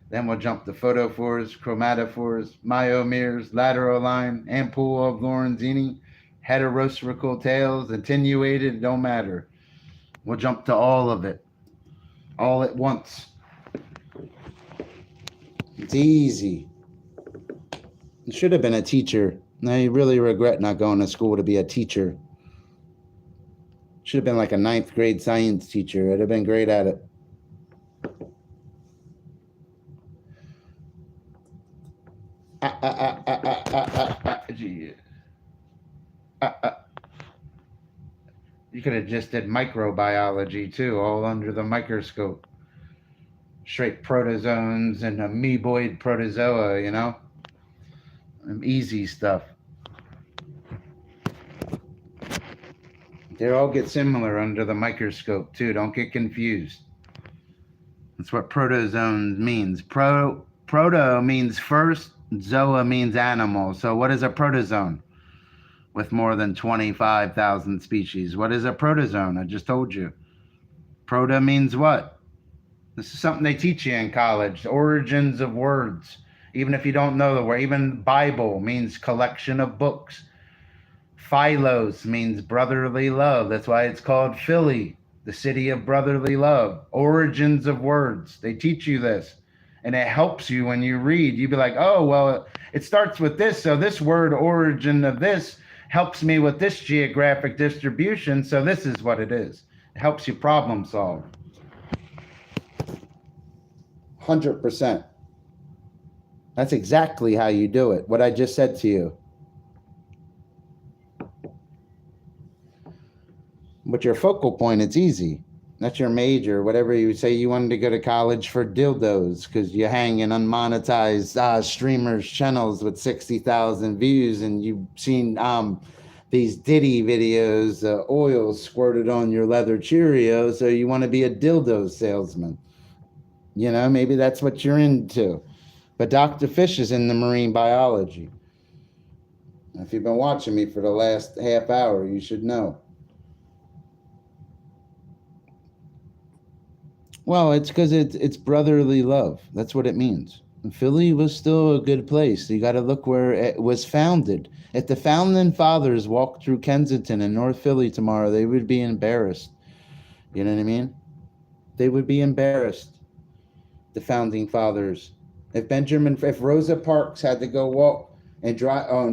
Then we'll jump to photophores, chromatophores, myomeres, lateral line, ampoule of Lorenzini, heterospherical tails, attenuated, don't matter. We'll jump to all of it, all at once. It's easy. You should have been a teacher. Now you really regret not going to school to be a teacher. Should have been like a 9th grade science teacher. I'd have been great at it. You could have just did microbiology too, all under the microscope. Straight protozoans and amoeboid protozoa, you know? Easy stuff. They all get similar under the microscope too. Don't get confused. That's what protozoan means. Proto means first, zoa means animal. So what is a protozoan? With more than 25,000 species. What is a protozoan? I just told you. Proto means what? This is something they teach you in college. Origins of words. Even if you don't know the word. Even Bible means collection of books. Philos means brotherly love. That's why it's called Philly, the city of brotherly love. Origins of words. They teach you this. And it helps you when you read. You'd be like, oh, well, it starts with this. So this word origin of this helps me with this geographic distribution. So this is what it is. It helps you problem solve. 100%. That's exactly how you do it. What I just said to you. But your focal point, it's easy. That's your major, whatever you say. You wanted to go to college for dildos because you hang in unmonetized streamers channels with 60,000 views, and you've seen these Diddy videos, oil squirted on your leather Cheerio, so you want to be a dildo salesman. You know, maybe that's what you're into. But Dr. Fish is in the marine biology. If you've been watching me for the last half hour, you should know. Well, it's because it's brotherly love. That's what it means. And Philly was still a good place. You got to look where it was founded. If the founding fathers walked through Kensington and North Philly tomorrow, they would be embarrassed. You know what I mean? They would be embarrassed. The founding fathers. If Rosa Parks had to go walk and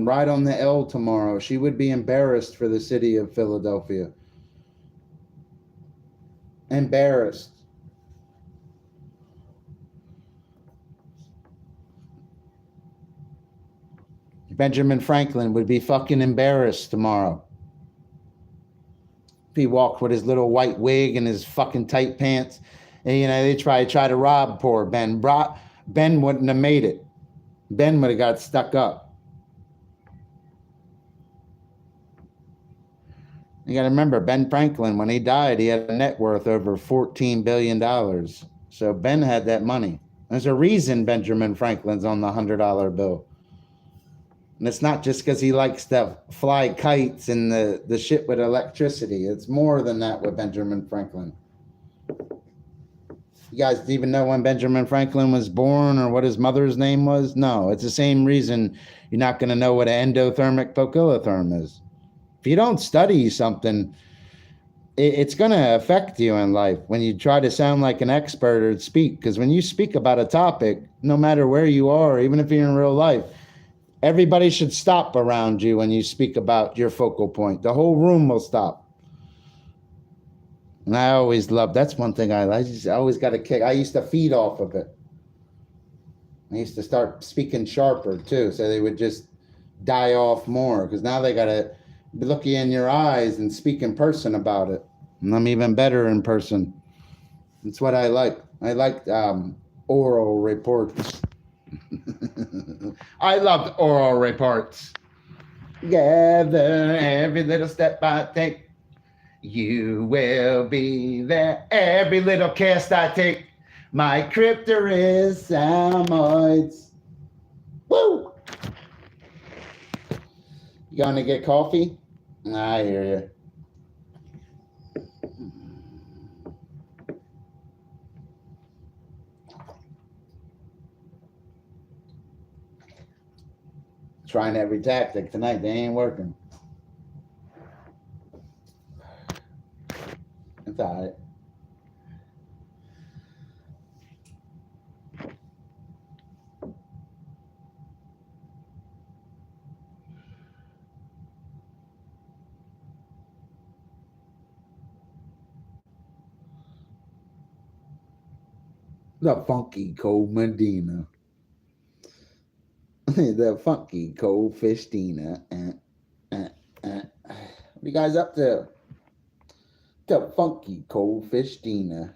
ride on the L tomorrow, she would be embarrassed for the city of Philadelphia. Embarrassed. Benjamin Franklin would be fucking embarrassed tomorrow. If he walked with his little white wig and his fucking tight pants, and they try to rob poor Ben. Ben wouldn't have made it. Ben would have got stuck up. You got to remember, Ben Franklin, when he died, he had a net worth over $14 billion. So Ben had that money. There's a reason Benjamin Franklin's on the $100 bill. And it's not just because he likes to fly kites and the shit with electricity. It's more than that with Benjamin Franklin. You guys even know when Benjamin Franklin was born or what his mother's name was? No, it's the same reason you're not going to know what an endothermic poikilotherm is. If you don't study something, it's going to affect you in life when you try to sound like an expert or speak. Because when you speak about a topic, no matter where you are, even if you're in real life, everybody should stop around you when you speak about your focal point. The whole room will stop. And I always love, that's one thing I always got a kick. I used to feed off of it. I used to start speaking sharper too, so they would just die off more, because now they got to look you in your eyes and speak in person about it. And I'm even better in person. That's what I like. I like oral reports. I loved oral reports. Gather every little step I take. You will be there. Every little cast I take. My cryptorhizamoids. Woo! You gonna get coffee? I hear you. Trying every tactic tonight. They ain't working. It's all right. The funky cold Medina. The funky cold Fistina. What you guys up to? The funky cold Fistina.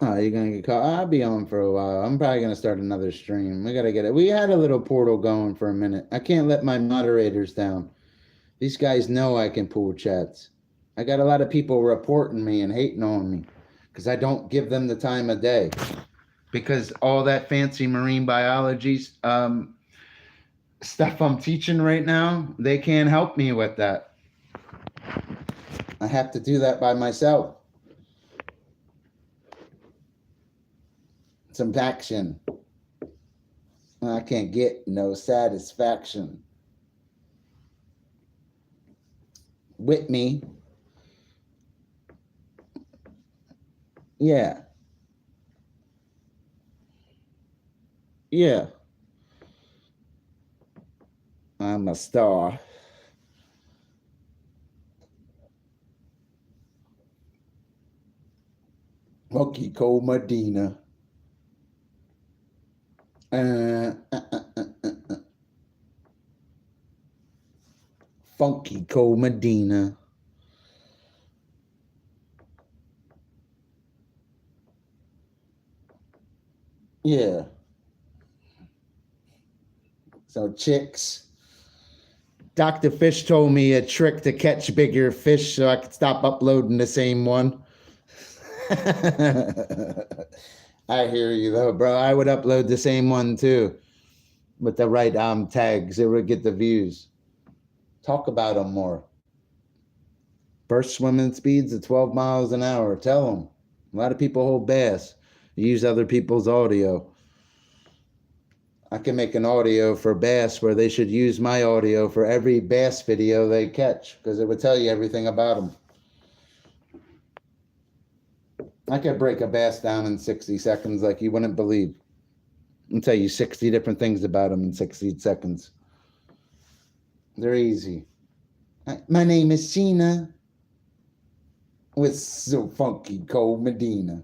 Oh, you're gonna get caught. I'll be on for a while. I'm probably gonna start another stream. We gotta get it. We had a little portal going for a minute. I can't let my moderators down. These guys know I can pull chats. I got a lot of people reporting me and hating on me because I don't give them the time of day. Because all that fancy marine biology stuff I'm teaching right now, they can't help me with that. I have to do that by myself. Some action. I can't get no satisfaction. With me. Yeah. Yeah. I'm a star. Funky cold Medina. Funky cold Medina. Yeah. So chicks. Dr. Fish told me a trick to catch bigger fish so I could stop uploading the same one. I hear you though, bro. I would upload the same one too. With the right tags, it would get the views. Talk about them more. Burst swimming speeds of 12 miles an hour. Tell them. A lot of people hold bass. Use other people's audio. I can make an audio for bass where they should use my audio for every bass video they catch because it would tell you everything about them. I could break a bass down in 60 seconds like you wouldn't believe. I'll tell you 60 different things about them in 60 seconds. They're easy. My name is Sheena with so funky cold Medina.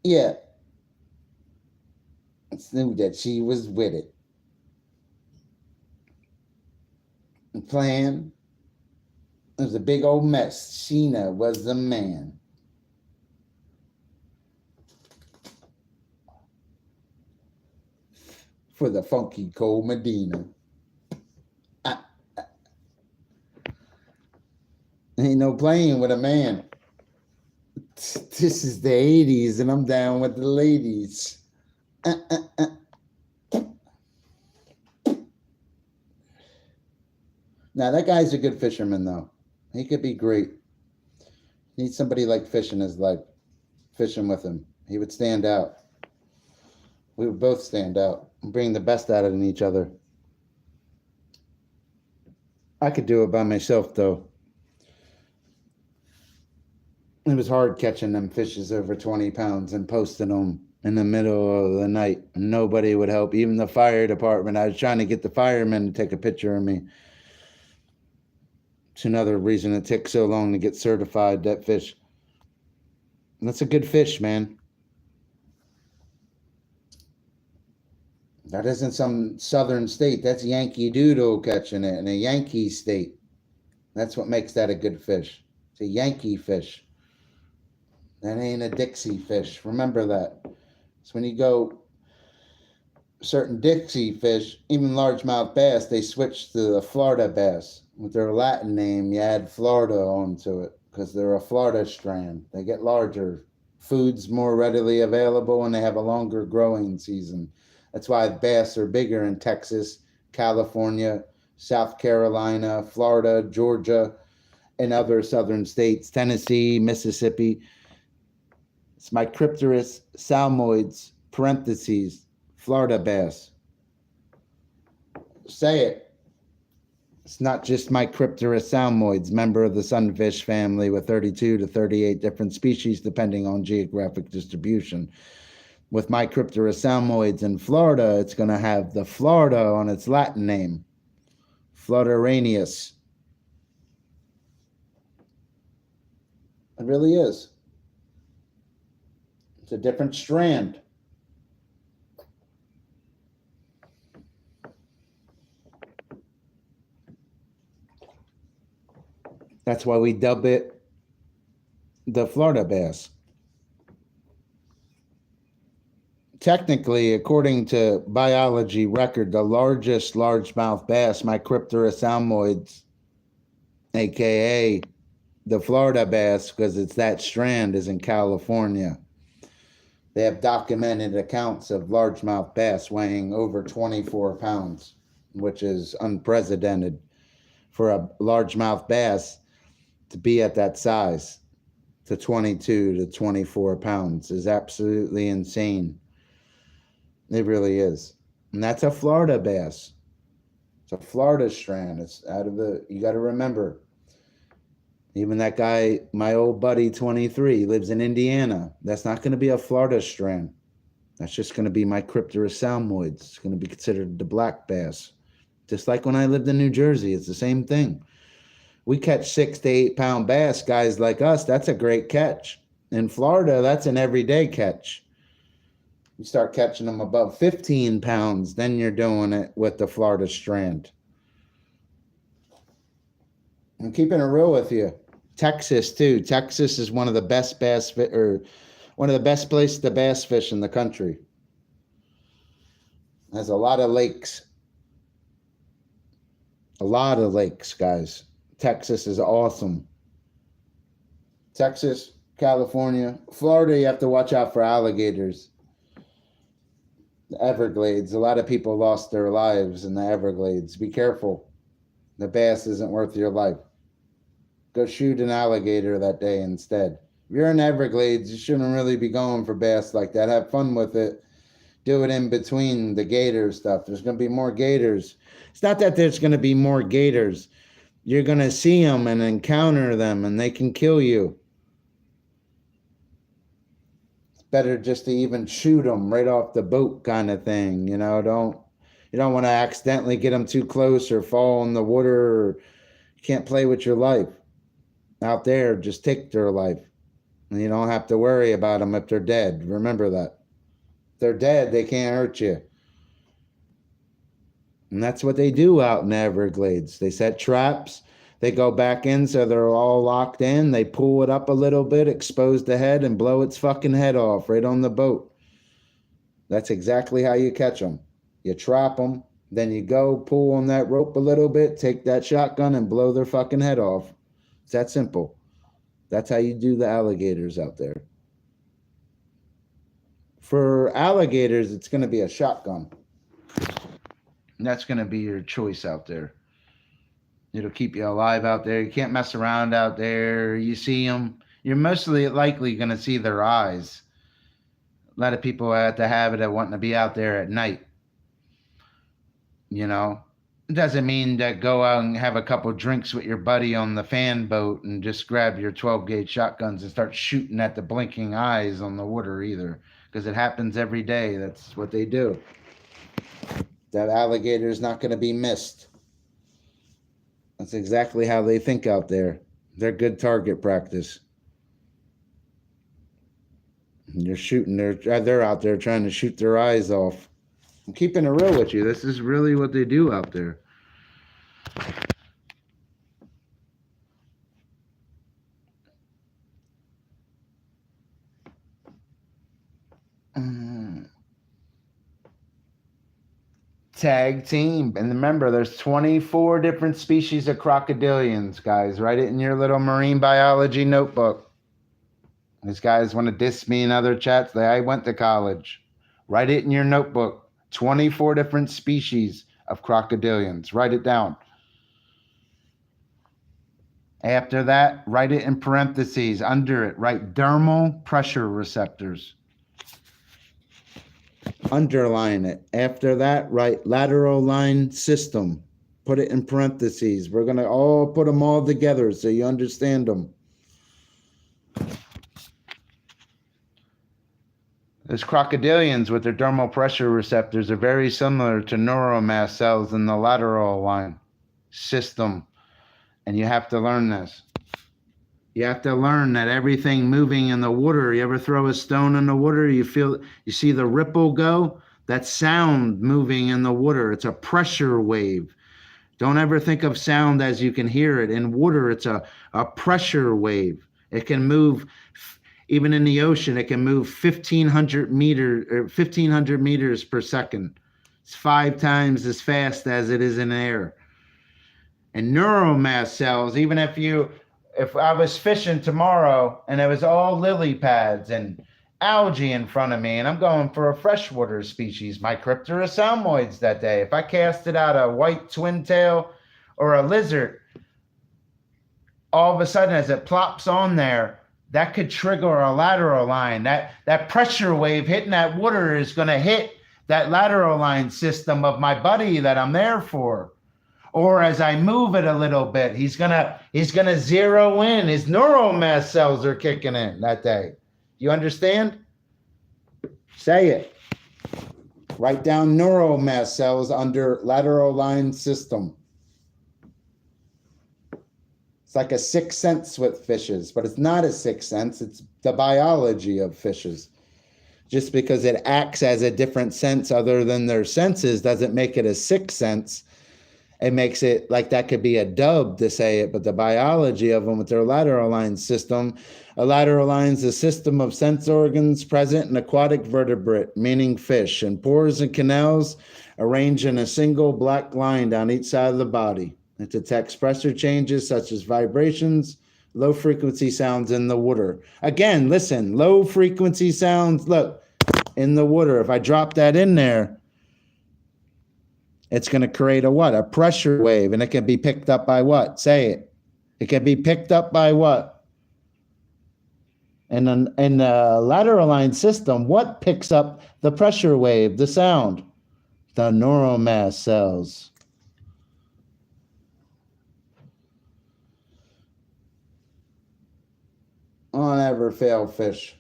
Yeah. I knew that she was with it. The plan. It was a big old mess. Sheena was the man. For the funky cold Medina. Ain't no playing with a man. This is the 80s and I'm down with the ladies. Now that guy's a good fisherman though. He could be great. Needs somebody like Fish in his life. Fishing with him. He would stand out. We would both stand out and bring the best out of each other. I could do it by myself though. It was hard catching them fishes over 20 pounds and posting them in the middle of the night. Nobody would help, even the fire department. I was trying to get the firemen to take a picture of me. It's another reason it takes so long to get certified, that fish. That's a good fish, man. That isn't some southern state. That's Yankee Doodle catching it in a Yankee state. That's what makes that a good fish. It's a Yankee fish. That ain't a Dixie fish. Remember that. So when you go certain Dixie fish, even largemouth bass, they switch to the Florida bass. With their Latin name, you add Florida onto it because they're a Florida strand. They get larger. Food's more readily available and they have a longer growing season. That's why bass are bigger in Texas, California, South Carolina, Florida, Georgia, and other southern states, Tennessee, Mississippi. It's Micropterus salmoides, parentheses, Florida bass. Say it. It's not just Micropterus salmoides, member of the sunfish family with 32 to 38 different species depending on geographic distribution. With Micropterus salmoides in Florida, it's going to have the Florida on its Latin name, Floridanius. It really is. It's a different strand. That's why we dub it the Florida bass. Technically, according to biology record, the largest largemouth bass, Micropterus salmoides, aka the Florida bass, because it's that strand, is in California. They have documented accounts of largemouth bass weighing over 24 pounds, which is unprecedented for a largemouth bass to be at that size. To 22 to 24 pounds is absolutely insane. It really is. And that's a Florida bass. It's a Florida strand. It's out of the, you got to remember, even that guy, my old buddy, 23, lives in Indiana. That's not going to be a Florida strand. That's just going to be Micropterus salmoides. It's going to be considered the black bass. Just like when I lived in New Jersey, it's the same thing. We catch 6 to 8 pound bass, guys like us. That's a great catch. In Florida, that's an everyday catch. You start catching them above 15 pounds, then you're doing it with the Florida strand. I'm keeping it real with you. Texas, too. Texas is one of the best bass or one of the best places to bass fish in the country. Has a lot of lakes. A lot of lakes, guys. Texas is awesome. Texas, California, Florida, you have to watch out for alligators. The Everglades, a lot of people lost their lives in the Everglades. Be careful. The bass isn't worth your life. Go shoot an alligator that day instead. If you're in the Everglades, you shouldn't really be going for bass like that. Have fun with it. Do it in between the gator stuff. There's going to be more gators. It's not that there's going to be more gators. You're going to see them and encounter them, and they can kill you. It's better just to even shoot them right off the boat kind of thing. You know, you don't want to accidentally get them too close or fall in the water, or you can't play with your life. Out there, just take their life. And you don't have to worry about them if they're dead. Remember that. If they're dead, they can't hurt you. And that's what they do out in the Everglades. They set traps. They go back in so they're all locked in. They pull it up a little bit, expose the head, and blow its fucking head off right on the boat. That's exactly how you catch them. You trap them, then you go pull on that rope a little bit, take that shotgun, and blow their fucking head off. It's that simple. That's how you do the alligators out there. For alligators, it's going to be a shotgun. And that's going to be your choice out there. It'll keep you alive out there. You can't mess around out there. You see them, you're mostly likely going to see their eyes. A lot of people have the habit of wanting to be out there at night. You know, it doesn't mean that go out and have a couple drinks with your buddy on the fan boat and just grab your 12 gauge shotguns and start shooting at the blinking eyes on the water either, because it happens every day. That's what they do. That alligator is not going to be missed. That's exactly how they think out there. They're good target practice. You're shooting, they're out there trying to shoot their eyes off I'm keeping it real with you. This is really what they do out there. Tag team. And remember, there's 24 different species of crocodilians, guys. Write it in your little marine biology notebook. These guys want to diss me in other chats. I went to college. Write it in your notebook. 24 different species of crocodilians. Write it down. After that, write it in parentheses. Under it, write dermal pressure receptors. Underline it. After that, write lateral line system. Put it in parentheses. We're going to all put them all together so you understand them. Those crocodilians with their dermal pressure receptors are very similar to neuromast cells in the lateral line system. And you have to learn this. You have to learn that everything moving in the water, you ever throw a stone in the water, you see the ripple go? That's sound moving in the water. It's a pressure wave. Don't ever think of sound as you can hear it. In water, it's a pressure wave. It can move, even in the ocean, it can move 1,500 meters per second. It's 5 times as fast as it is in air. And neuromast cells, even if I was fishing tomorrow and there was all lily pads and algae in front of me and I'm going for a freshwater species, my Cryptorosaumoids that day, if I casted out a white twin tail or a lizard, all of a sudden as it plops on there, that could trigger a lateral line. That pressure wave hitting that water is going to hit that lateral line system of my buddy that I'm there for. Or as I move it a little bit, he's gonna zero in. His neuromast cells are kicking in that day. You understand? Say it. Write down neuromast cells under lateral line system. It's like a sixth sense with fishes, but it's not a sixth sense. It's the biology of fishes. Just because it acts as a different sense other than their senses doesn't make it a sixth sense. It makes it like that could be a dub to say it, but the biology of them with their lateral line system, a lateral line is a system of sense organs present in aquatic vertebrate, meaning fish, and pores and canals arranged in a single black line down each side of the body. It detects pressure changes such as vibrations, low frequency sounds in the water. Again, listen, low frequency sounds, look, in the water. If I drop that in there, it's going to create a what? A pressure wave. And it can be picked up by what? Say it. It can be picked up by what? And in the lateral line system, what picks up the pressure wave, the sound? The neuromast cells. I'll never fail, fish.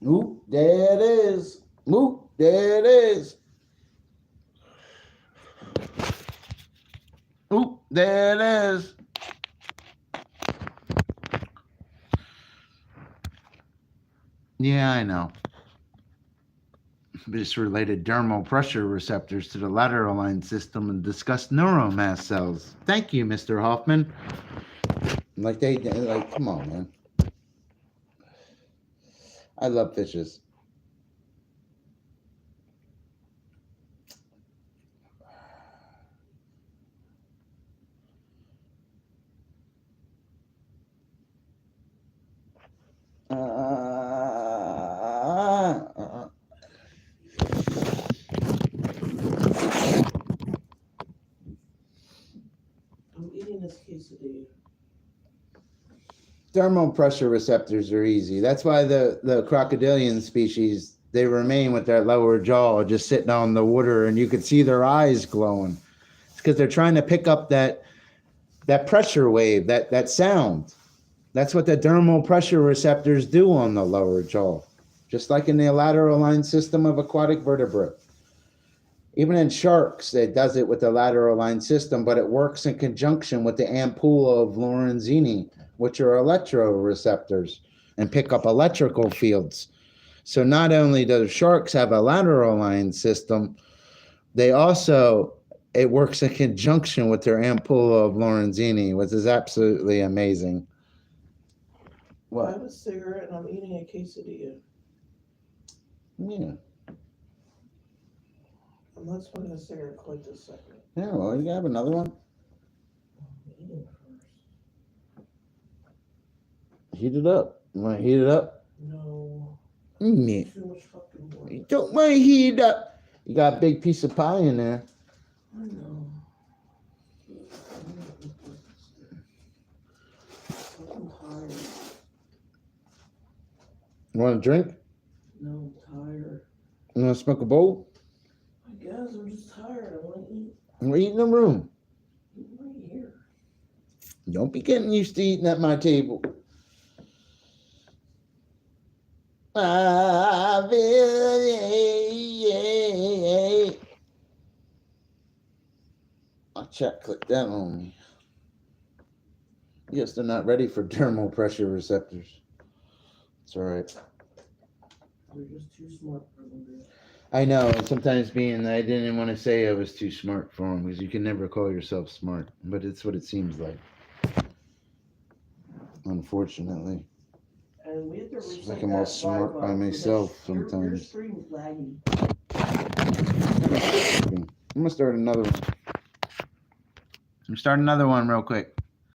Oop, there it is. Oop, there it is. Oop, there it is. Yeah, I know. Just related dermal pressure receptors to the lateral line system and discussed neuromast cells. Thank you, Mr. Hoffman. Like, come on, man. I love fishes. I'm eating this quesadilla. Dermal pressure receptors are easy. That's why the crocodilian species, they remain with their lower jaw just sitting on the water and you could see their eyes glowing. It's because they're trying to pick up that pressure wave, that sound. That's what the dermal pressure receptors do on the lower jaw, just like in the lateral line system of aquatic vertebrate. Even in sharks, it does it with the lateral line system, but it works in conjunction with the ampulla of Lorenzini, which are electroreceptors and pick up electrical fields. So not only do sharks have a lateral line system, they also, it works in conjunction with their ampulla of Lorenzini, which is absolutely amazing. I What? have a cigarette and I'm eating a quesadilla. Yeah. I'm not smoking a cigarette quite this second. Yeah, well, you have another one? I'm eating first. Heat it up. You want to heat it up? No. Yeah. Too much fucking work. You don't want to heat it up. You got a big piece of pie in there. I know. I'm tired. You want a drink? No, I'm tired. You want to smoke a bowl? I guess I'm just tired. I want to eat. We're eating in the room. Eat right here. Don't be getting used to eating at my table. I feel, yeah. My chat clicked that on me. Yes, they're not ready for dermal pressure receptors. It's all right. You're just too smart for them, dude. I know, and sometimes being I didn't want to say I was too smart for them because you can never call yourself smart, but it's what it seems like. Unfortunately. And we have to It's reset like I'm all that smart by Wi-Fi, because myself your sometimes. stream's laggy. I'm gonna start another one. I'm starting another one real quick.